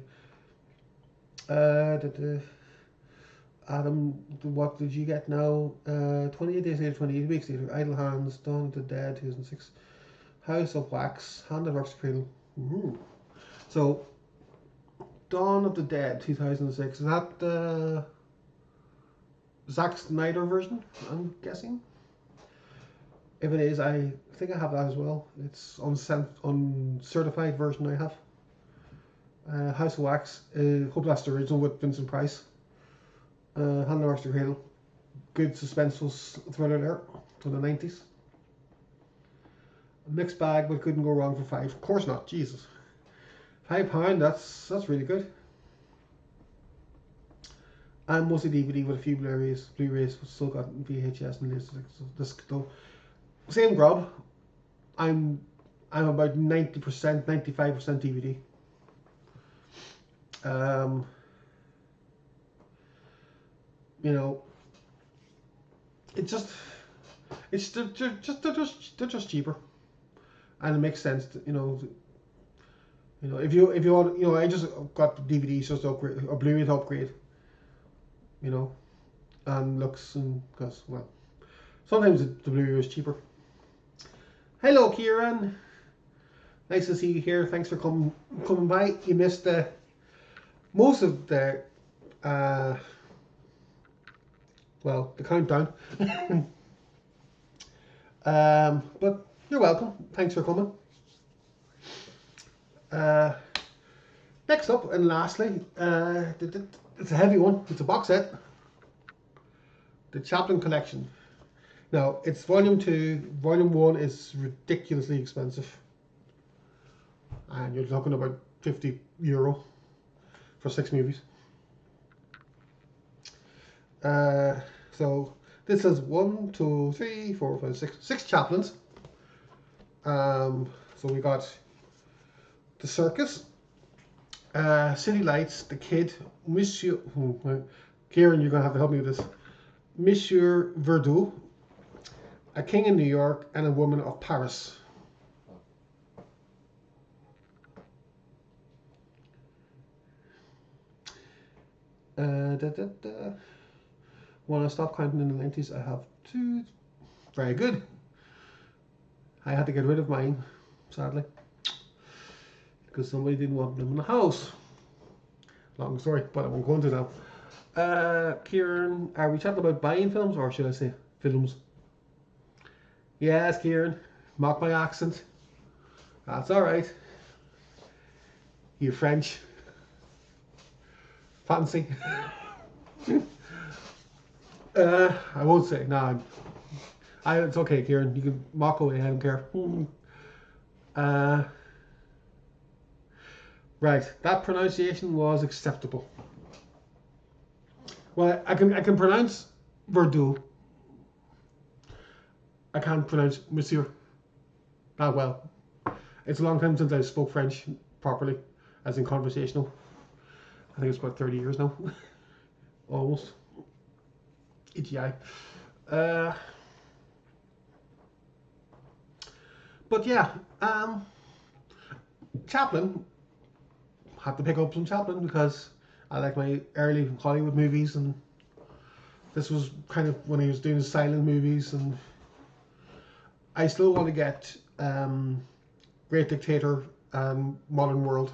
Adam, what did you get now? 28 Days Later, 28 Weeks Later, Idle Hands, Dawn of the Dead, 2006, House of Wax, Hand that Works Cradle. Ooh. So, Dawn of the Dead, 2006, is that the Zack Snyder version, I'm guessing? If it is, I think I have that as well. It's uncertified version I have. House of Wax, hope that's the original with Vincent Price. Hand that Works Cradle, good suspenseful thriller there from the 90s. A mixed bag, but couldn't go wrong for £5. Of course not, Jesus. £5, that's really good. And mostly DVD with a few Blu-rays, but still got VHS and disc though. Same grub. I'm about 90%, 95% DVD. You know, they're just cheaper, and it makes sense to, you know, if you want, you know, I just got DVDs just to upgrade, or Blu-ray to upgrade, you know, and looks, and because, well, sometimes the Blu-ray is cheaper. Hello, Kieran. Nice to see you here. Thanks for coming by. You missed most of the the countdown. But you're welcome. Thanks for coming. Next up and lastly, it's a heavy one. It's a box set. The Chaplin Collection. Now, it's volume 2. Volume 1 is ridiculously expensive. And you're talking about €50 for 6 movies. So this is 1, 2, 3, 4, 5, 6 Chaplins. So we got The Circus, City Lights, The Kid, Monsieur. Kieran, you're gonna have to help me with this. Monsieur Verdoux, A King in New York, and A Woman of Paris. When I stopped counting in the 90s, I have 2. Very good. I had to get rid of mine, sadly, because somebody didn't want them in the house. Long story, but I won't go into now. Kieran, are we chatting about buying films, or should I say films? Yes, Kieran. Mock my accent. That's alright. You French. Fancy. I won't say. No. It's okay, Kieran. You can mock away. I don't care. Right. That pronunciation was acceptable. Well, I can pronounce Verdoux. I can't pronounce Monsieur that well. It's a long time since I spoke French properly, as in conversational. I think it's about 30 years now. Almost. Itchy eye. But yeah, Chaplin. Had to pick up some Chaplin because I like my early Hollywood movies, and this was kind of when he was doing his silent movies, and I still want to get Great Dictator and Modern World.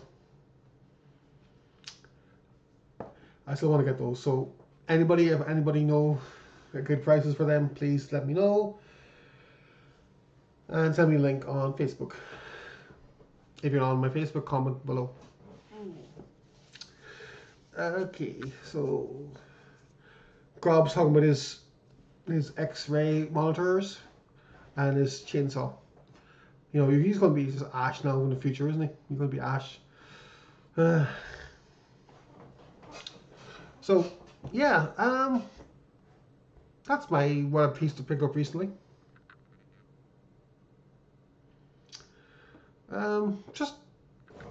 I still want to get those. So if anybody know good prices for them, please let me know. And send me a link on Facebook. If you're not on my Facebook, comment below. Okay, so Grob's talking about his X-ray monitors and his chainsaw. You know, he's going to be just Ash now in the future, isn't he? He's going to be Ash. So yeah, that's what a piece to pick up recently.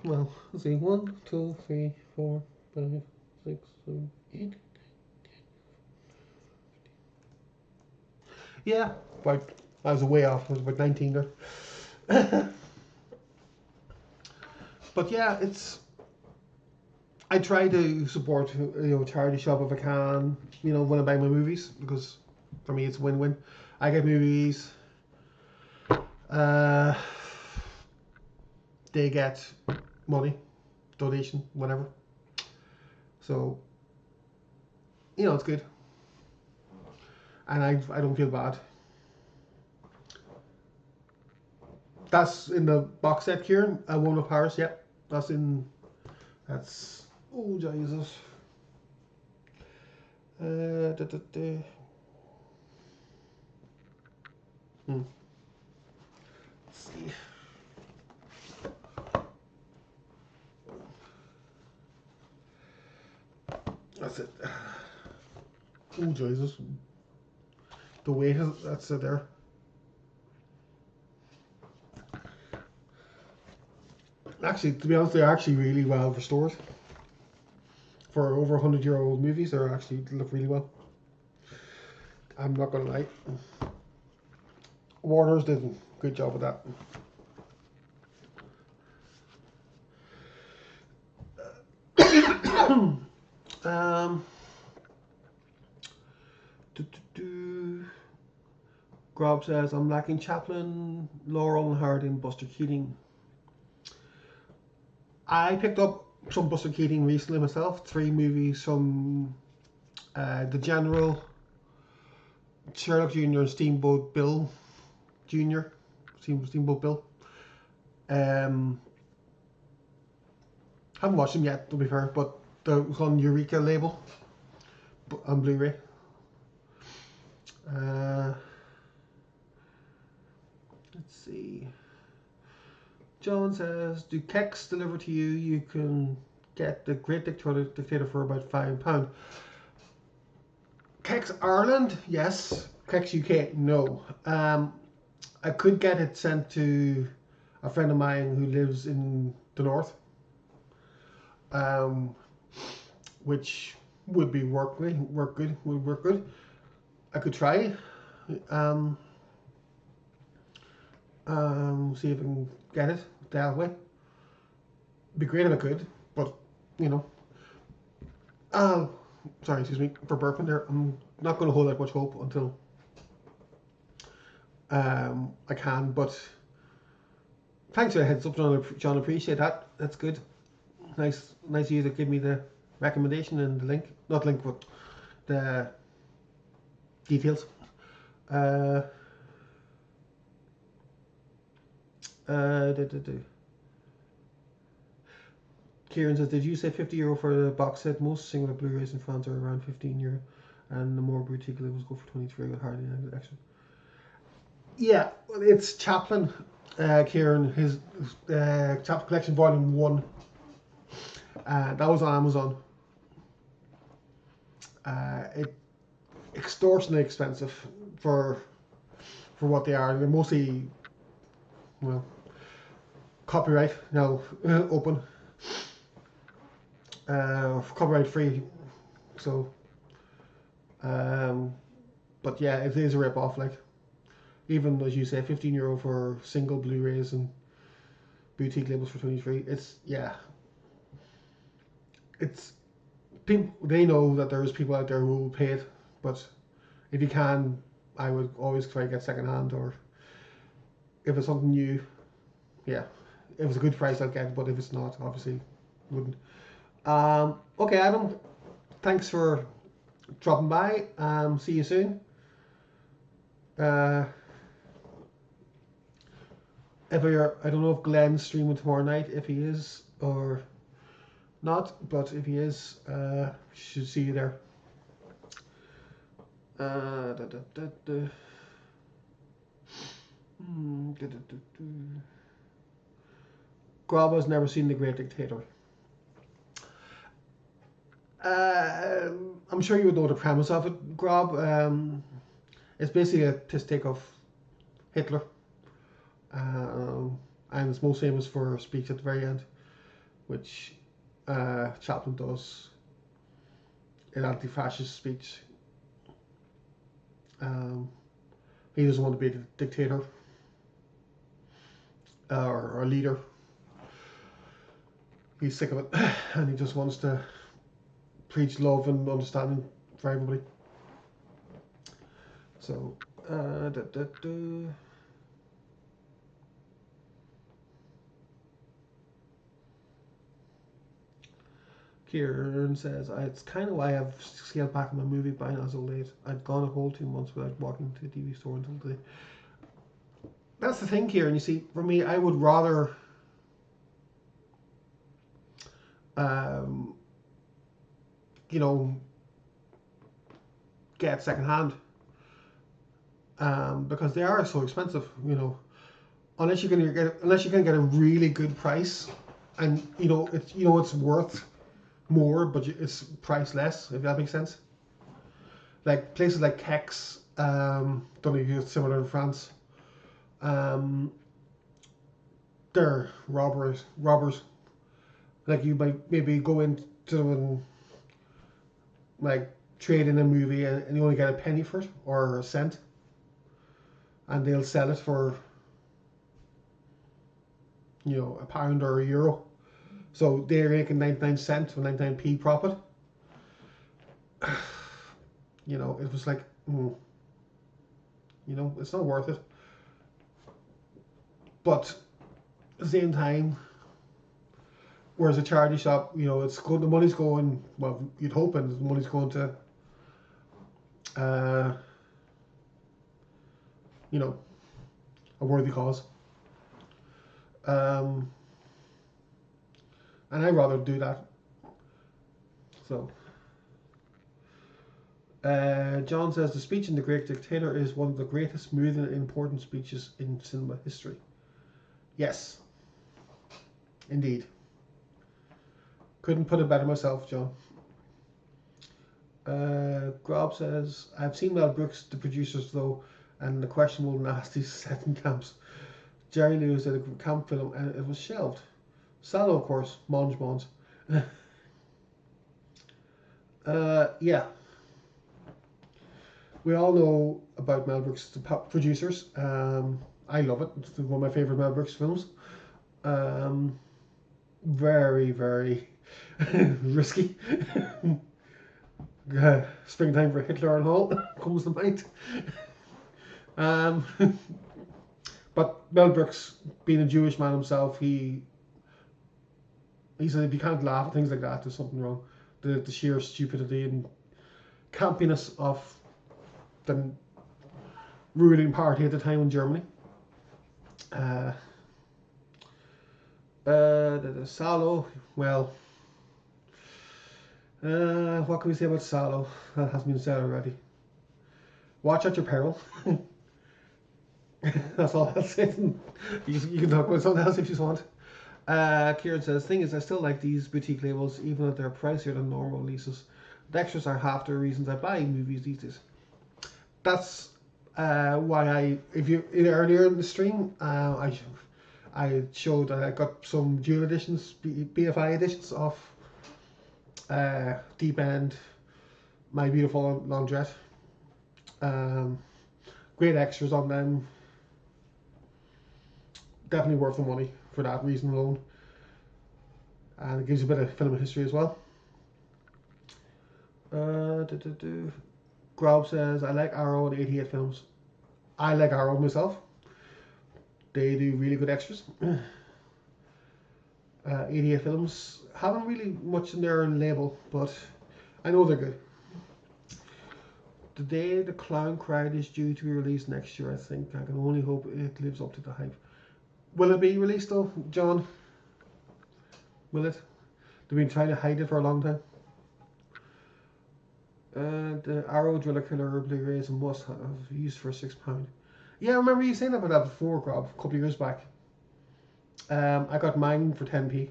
Let's see, 1, 2, 3, 4, 5, 6, 7, 8. Yeah, but I was way off. I was about 19 there. But yeah, I try to support charity shop if I can. When I buy my movies, because for me it's a win-win. I get movies. They get money, donation, whatever. So, it's good. And I don't feel bad. That's in the box set, Kieran. A Woman of Paris, yeah. That's, oh, Jesus. Let's see. That's it. Oh, Jesus. The weight that's it there. Actually, to be honest, they're actually really well restored. For over 100-year-old movies, they actually look really well. I'm not going to lie. Warner's did a good job with that. Grob says, I'm lacking Chaplin, Laurel and Hardy, and Buster Keating. I picked up some Buster Keating recently myself. 3 movies from The General, Sherlock Jr. and Steamboat Bill Jr. Steamboat Bill. Haven't watched them yet, to be fair, but they're on Eureka label on Blu-ray. Let's see. John says, do keks deliver to you? You can get the Great Dictator for about £5. Keks Ireland, yes. Keks UK, no. I could get it sent to a friend of mine who lives in the north, which would be work good. I could try. See if I can get it that way. Be great if I could, but you know. Sorry, excuse me for burping there. I'm not going to hold out much hope until I can. But thanks for the heads up, John. Appreciate that. That's good. Nice of you to give me the recommendation and the link. Not link, but the details. Kieran says, did you say €50 for the box set? Most single Blu-rays in France are around €15, and the more boutique labels go for 23 with hardly any extra. Yeah, it's Chaplin, Kieran, his Chaplin Collection Volume 1. That was on Amazon. It extortionately expensive for what they are. They're mostly, well, copyright now open, copyright free. So, but yeah, it is a rip off. Like, even as you say, €15 for single Blu-rays and boutique labels for 23. It's it's people, they know that there's people out there who will pay it, but if you can, I would always try to get second hand, or if it's something new, yeah, if it's a good price I'll get it, but if it's not, obviously wouldn't. Okay, Adam, thanks for dropping by. See you soon. If I don't know if Glenn's streaming tomorrow night, if he is or not, but if he is, should see you there. Grob has never seen The Great Dictator. I'm sure you would know the premise of it, Grob. It's basically a take of Hitler, and it's most famous for a speech at the very end, which Chaplin does, an anti-fascist speech. He doesn't want to be a dictator or a leader. He's sick of it, and he just wants to preach love and understanding for everybody. So, Kieran says, it's kind of why I've scaled back on my movie buying as of late. I'd gone a whole 2 months without walking to the TV store until today. That's the thing, Kieran. You see, for me, I would rather get second hand, because they are so expensive. Unless you can get a really good price, and it's worth more, but it's priced less, if that makes sense. Like places like Kex, don't know if it's similar in France. They're robbers. Like, you might maybe go into them and like trade in a movie, and you only get a penny for it or a cent, and they'll sell it for £1 or €1. So they're making 99 cents or 99p profit. It was like, it's not worth it. But at the same time, Whereas a charity shop, it's good. The money's going. Well, you'd hope, and the money's going to, uh, you know, a worthy cause. And I'd rather do that. So, John says the speech in The Great Dictator is one of the greatest, moving, and important speeches in cinema history. Yes, indeed. Couldn't put it better myself, John. Grob says, I've seen Mel Brooks, The Producers, though, and the questionable nasty set in camps. Jerry Lewis did a camp film and it was shelved. Salo, of course, Monge Mons. Yeah. We all know about Mel Brooks, The Producers. I love it. It's one of my favourite Mel Brooks films. Very, very risky. Springtime for Hitler and all comes to mind. But Mel Brooks, being a Jewish man himself, he said if you can't laugh at things like that, there's something wrong. The sheer stupidity and campiness of the ruling party at the time in Germany. The Salo, well, what can we say about Salo? That has been said already. Watch at your peril. That's all I'll say. You can talk about something else if you want. Kieran says, thing is, I still like these boutique labels, even if they're pricier than normal releases. The extras are half the reasons I buy movies these days. That's why earlier in the stream, I showed that I got some dual editions, BFI editions of Deep End, My Beautiful Laundrette. Great extras on them. Definitely worth the money for that reason alone. And it gives you a bit of film history as well. Grob says, I like Arrow and 88 films. I like Arrow myself. They do really good extras. 88 films haven't really much in their label, but I know they're good. The Day the Clown Cried is due to be released next year, I think. I can only hope it lives up to the hype. Will it be released though, John? Will it? They've been trying to hide it for a long time. The Arrow Driller Killer Blu-ray is a must have used for £6. Yeah, I remember you saying about that before, Grob, a couple of years back. I got mine for 10p.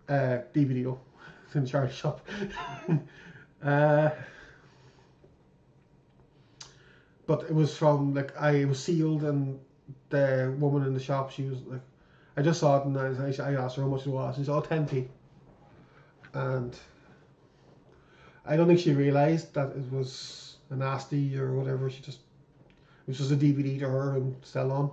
DVD though. It's in the charity shop. But it was from, like, it was sealed, and the woman in the shop, she was like, I just saw it and I asked her how much it was, and she said, 10p. And I don't think she realised that it was a nasty or whatever. It was just a DVD to her and sell on.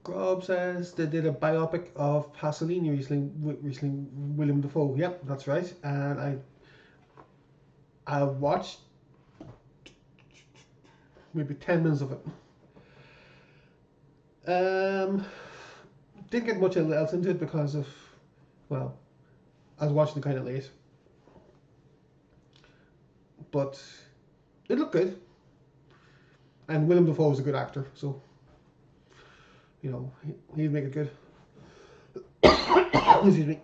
Grob says they did a biopic of Pasolini recently, William Dafoe. Yep, that's right. And I watched maybe 10 minutes of it. Didn't get much else into it because of, well, I was watching it kind of late. But it looked good. And Willem Dafoe is a good actor, so, he'd make it good. Excuse me.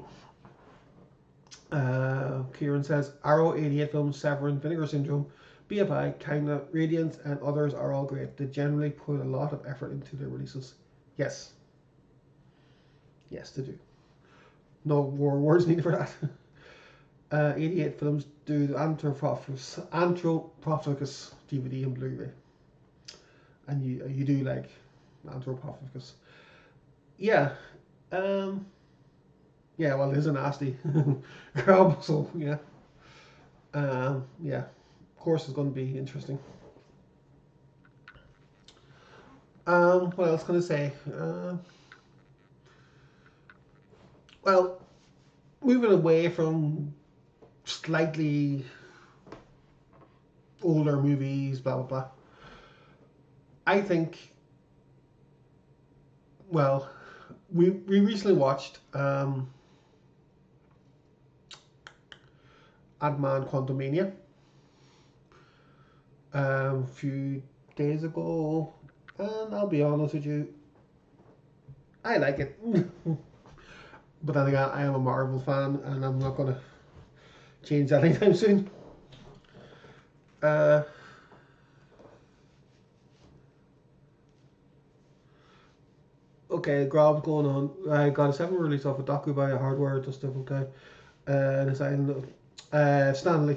Kieran says, Arrow, 88 films, Severin, Vinegar Syndrome, BFI, Kinda, Radiant, and others are all great. They generally put a lot of effort into their releases. Yes. Yes, they do. No more words needed for that. 88 films do the Anthropophagus DVD and Blu-ray. And you do like Anthropophagus. Yeah. Yeah, well, it is a nasty grub, so yeah. Yeah. Of course it's going to be interesting. What else can I say? Well, moving away from slightly older movies, blah blah blah. I think Well, we recently watched Ant-Man Quantumania a few days ago, and I'll be honest with you, I like it. But then again, I am a Marvel fan, and I'm not gonna change that anytime soon. Uh, okay, grab's going on. I got a 7 release off a docu by a hardware Dust Devil guy. And it's Stanley.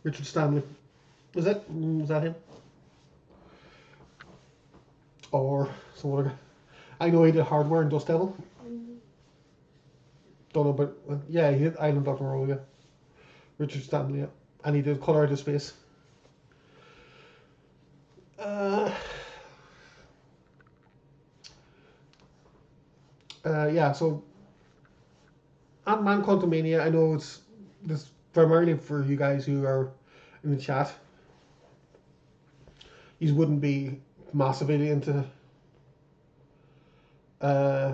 Richard Stanley. Was it? Was that him? Or some other guy? I know he did hardware and Dust Devil. Don't know, but yeah, he did Island Doctor Roll, yeah. Richard Stanley, yeah. And he did Color Out of Space. Uh, yeah, so Ant-Man Quantumania, I know it's this primarily for you guys who are in the chat. You wouldn't be massively into uh,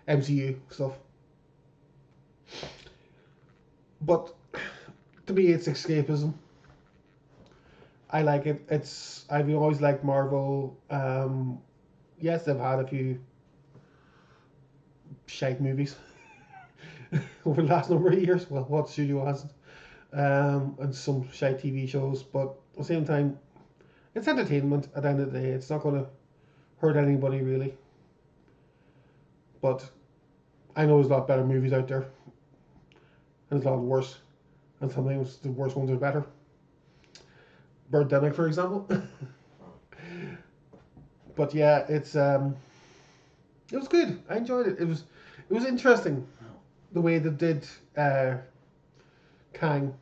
MCU stuff. But to me, it's escapism. I like it. I've always liked Marvel. Yes, they've had a few shite movies over the last number of years. Well, what studio hasn't? And some shite TV shows, but at the same time, it's entertainment. At the end of the day, it's not going to hurt anybody really. But I know there's a lot better movies out there, and there's a lot worse, and sometimes the worst ones are better. Birdemic, for example. But yeah, it was good. I enjoyed it. It was interesting the way they did Kang.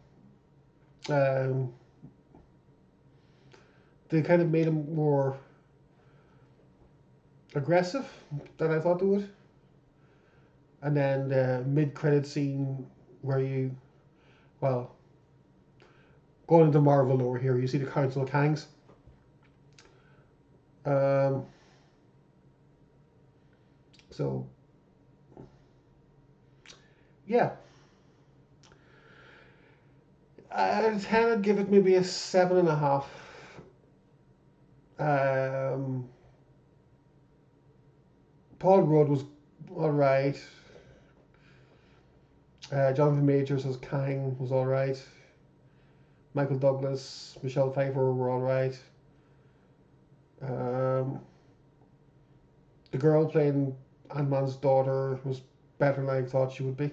They kind of made him more aggressive than I thought they would. And then the mid-credit scene where going into Marvel over here, you see the Council of Kangs. So, yeah. I'd kind of give it maybe a 7.5. Paul Rudd was alright. Jonathan Majors as Kang was alright. Michael Douglas, Michelle Pfeiffer were alright. The girl playing Ant-Man's daughter was better than I thought she would be.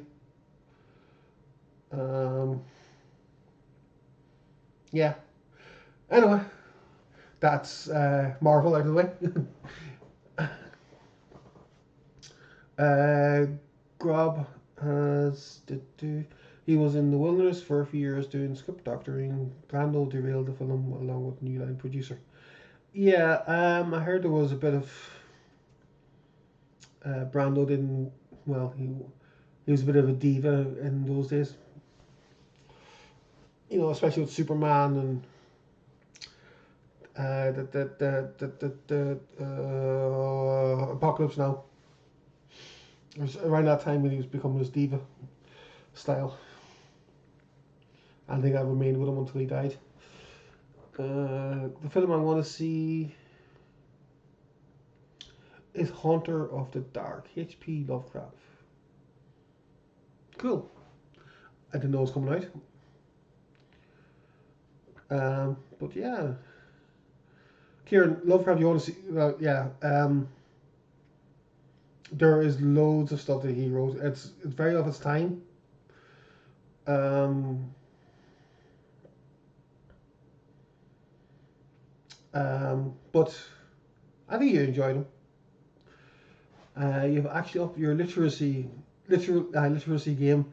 Yeah. Anyway, that's Marvel out of the way. Grob he was in the wilderness for a few years doing script doctoring. Brando derailed the film along with New Line producer. Yeah, I heard there was a bit of Brando didn't he was a bit of a diva in those days. You know, especially with Superman and Apocalypse Now. It was around that time when he was becoming his diva style. I think I remained with him until he died. The film I want to see is Haunter of the Dark, H.P. Lovecraft. Cool. I didn't know it was coming out. But yeah. Kieran, Lovecraft, you want to see? Yeah. There is loads of stuff that he wrote. It's very of its time. But I think you enjoyed them. You've actually upped your literacy game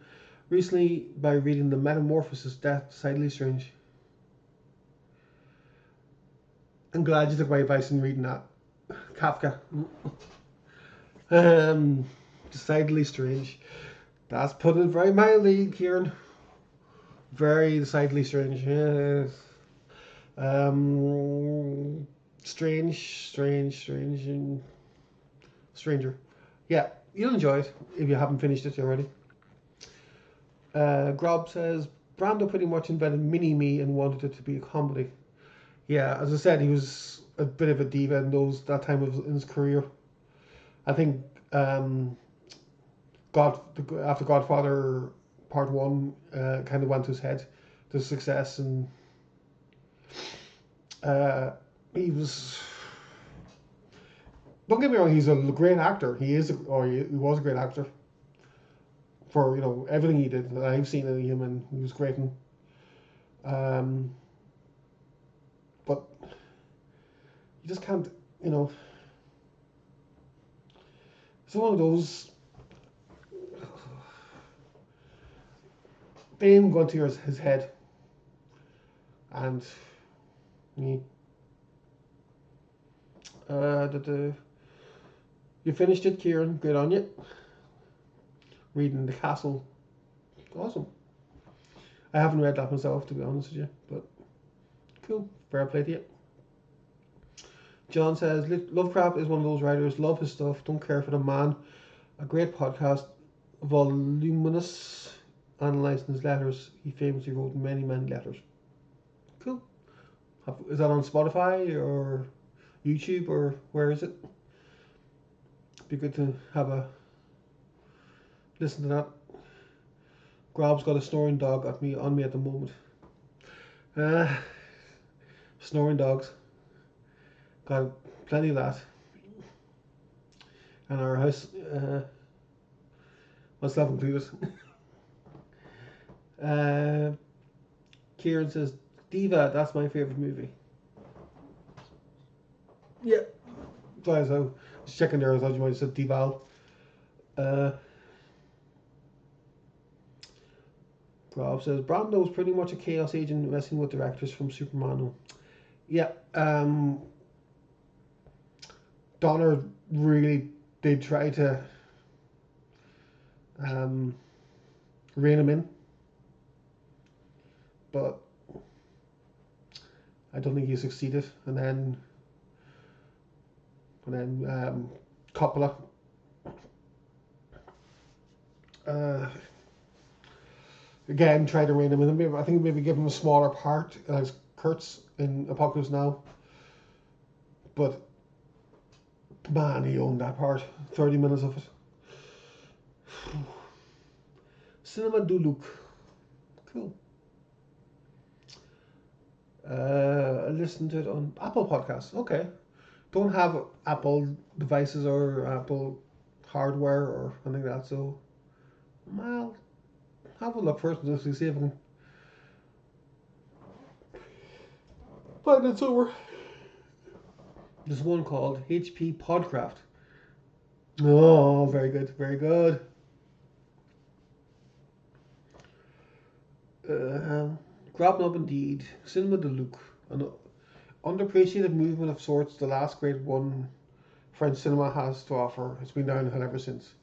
recently by reading The Metamorphosis Death, Decidedly Strange. I'm glad you took my advice in reading that. Kafka. Decidedly Strange. That's putting it very mildly, Kieran. Very decidedly strange. Yes. Strange, and stranger. Yeah, you'll enjoy it if you haven't finished it already. Grob says Brando pretty much invented Mini Me and wanted it to be a comedy. Yeah, as I said, he was a bit of a diva in that time of in his career. I think after Godfather Part One kind of went to his head, the success, and uh, he was. Don't get me wrong, he's a great actor. He was a great actor for everything he did that I've seen in him, and he was great. Um, but you just can't, you know. It's one of those. Fame going to his head, and he, you finished it, Kieran. Good on you. Reading The Castle, awesome. I haven't read that myself, to be honest with you, but cool. Fair play to you. John says Lovecraft is one of those writers. Love his stuff. Don't care for the man. A great podcast, voluminous, analysing his letters. He famously wrote many, many letters. Cool. Is that on Spotify or YouTube or where is it? Be good to have a listen to that. Grob's got a snoring dog on me at the moment. Snoring dogs. Got plenty of that. And our house, myself included. Kieran says, Diva, that's my favourite movie. Yeah. So I was checking there, I thought you might have said Dival. Rob says, Brando's pretty much a chaos agent messing with directors from Superman. Yeah. Donner really did try to rein him in, but I don't think he succeeded. And then Coppola again tried to rein him in. I think maybe give him a smaller part as Kurtz in Apocalypse Now, but man, he owned that part. 30 minutes of it. Cinema du Luc. Cool. I listened to it on Apple Podcasts. Okay. Don't have Apple devices or Apple hardware or anything like that, so I'll have a look first just to see if I can find it somewhere. There's one called HP Podcraft. Oh, very good, very good. Grabbing up indeed. Cinema de Luc. An underappreciated movement of sorts, the last great one French cinema has to offer. It's been downhill ever since.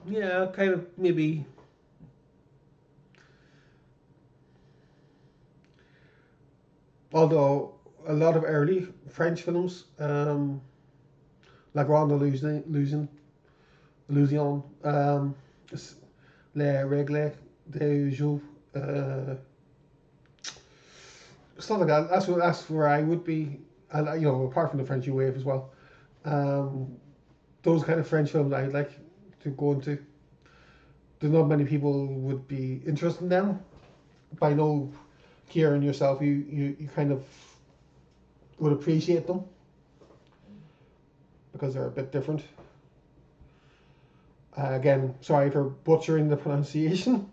Yeah, kind of maybe. Although a lot of early French films, like Ronde Illusion, Les Règles du Jeu, stuff like that. That's where I would be. Apart from the French New Wave as well. Those kind of French films I'd like to go into. There's not many people would be interested in them. But I know Kieran yourself, you kind of would appreciate them because they're a bit different. Again, sorry for butchering the pronunciation.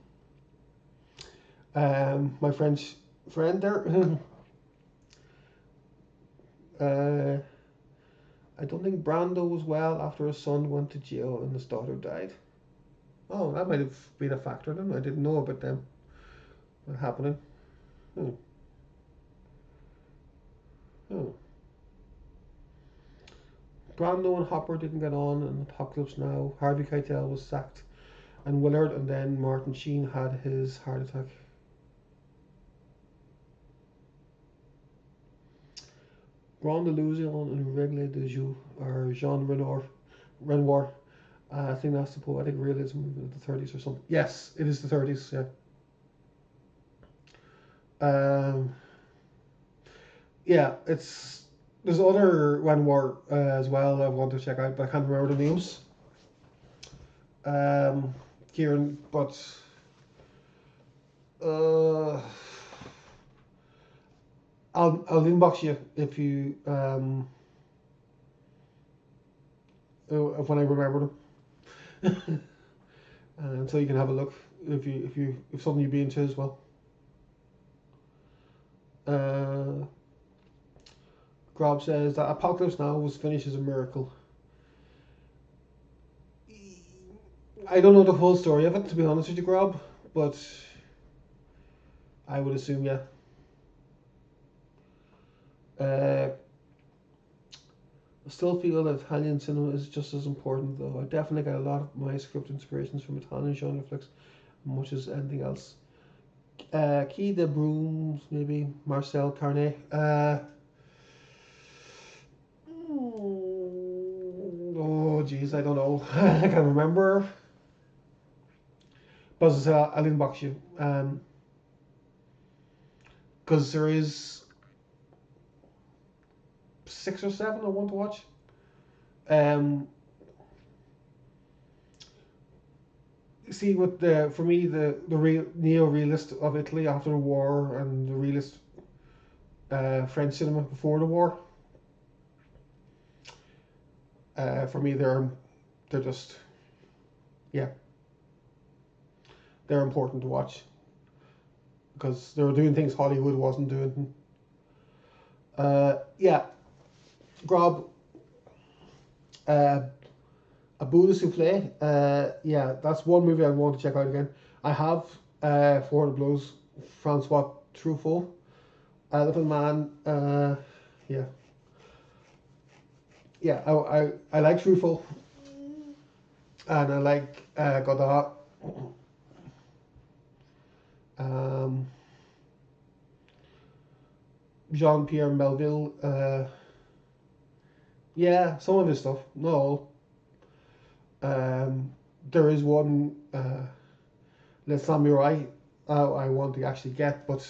My French friend there. I don't think Brando was well after his son went to jail and his daughter died. Oh, that might have been a factor then. I didn't know about them happening. Oh. Brando and Hopper didn't get on, and Apocalypse Now. Harvey Keitel was sacked, and Willard, and then Martin Sheen had his heart attack. Grand Illusion and Règle de Jeu are Jean Renoir. I think that's the poetic realism of the 30s or something. Yes, it is the 30s, yeah. Um, yeah, there's other Renoir as well I want to check out, but I can't remember the names. Kieran, but uh, I'll inbox you if you when I remember them, and so you can have a look if something you'd be into as well. Grob says that Apocalypse Now was finished as a miracle. I don't know the whole story of it, to be honest with you, Grob, but I would assume, yeah. I still feel that Italian cinema is just as important, though. I definitely get a lot of my script inspirations from Italian genre flicks, much as anything else. Key de Brooms, maybe Marcel Carnet. Oh, jeez, I don't know. I can't remember. But I'll inbox you. Because there is 6 or 7 I want to watch. See, with for me the real neo-realist of Italy after the war and the realist French cinema before the war. For me, they're just, yeah, they're important to watch because they were doing things Hollywood wasn't doing. Yeah, Grob, A Bout de Souffle. Yeah, that's one movie I want to check out again. I have 400 Blows, Francois Truffaut, Little Man. Yeah, yeah. I like Truffaut, and I like Godard. Jean-Pierre Melville. Yeah, some of his stuff. No. There is one Les Samurai I want to actually get, but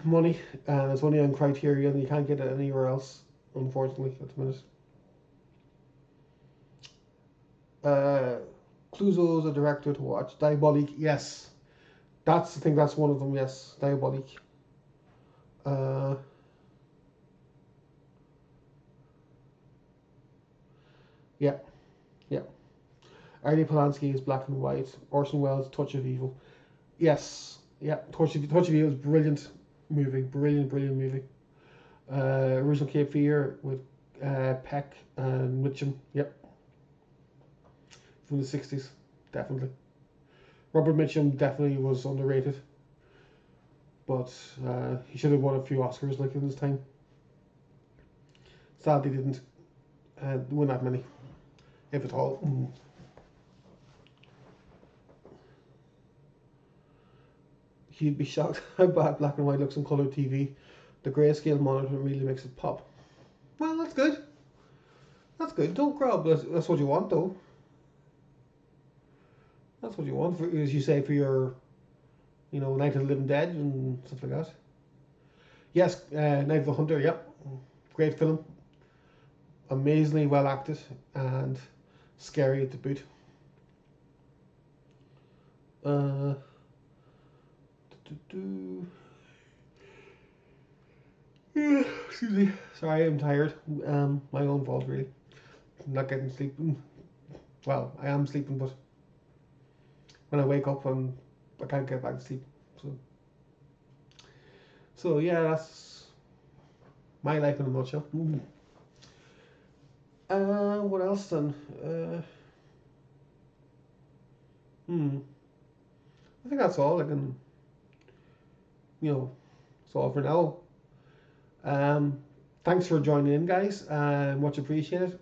money, and it's only on Criterion. You can't get it anywhere else, unfortunately, at the minute. Clouseau's a director to watch. Diabolique, yes. I think that's one of them, yes. Diabolique. Yeah, yeah. Arnie Polanski is Black and White. Orson Welles, Touch of Evil. Yes, yeah. Touch of Evil is brilliant movie. Brilliant movie. Original Cape Fear with Peck and Mitchum. Yep. From the 60s. Definitely. Robert Mitchum definitely was underrated. But he should have won a few Oscars like in his time. Sadly didn't win that many. If at all. You'd be shocked how bad black and white looks on colour TV. The grayscale monitor really makes it pop. Well, that's good. That's good. Don't grab. That's what you want, though. That's what you want, as you say, for your, Night of the Living Dead and stuff like that. Yes, Night of the Hunter. Yep, great film. Amazingly well acted and scary at the boot. Excuse me. Sorry, I'm tired. My own fault, really. I'm not getting sleep. Well, I am sleeping, but when I wake up, I can't get back to sleep. So yeah, that's my life in a nutshell. What else then? I think that's all I can, That's all for now. Thanks for joining in, guys. Much appreciated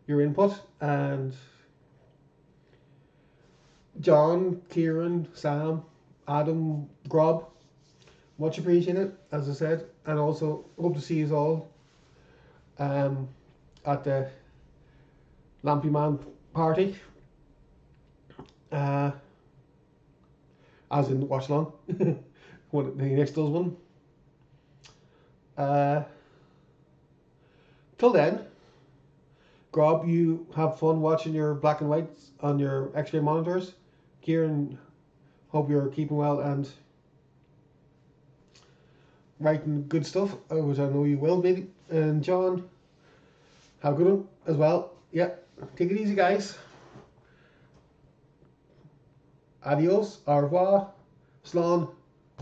your input. And John, Kieran, Sam, Adam, Grob, much appreciated, as I said. And also hope to see you all at the Lampy Man party. As in watch along when he next does one. Till then, Grob, you have fun watching your black and whites on your X-ray monitors. Kieran, hope you're keeping well and writing good stuff, which I know you will, maybe. And John, have a good one as well. Yeah, take it easy, guys. Adios, au revoir, slán.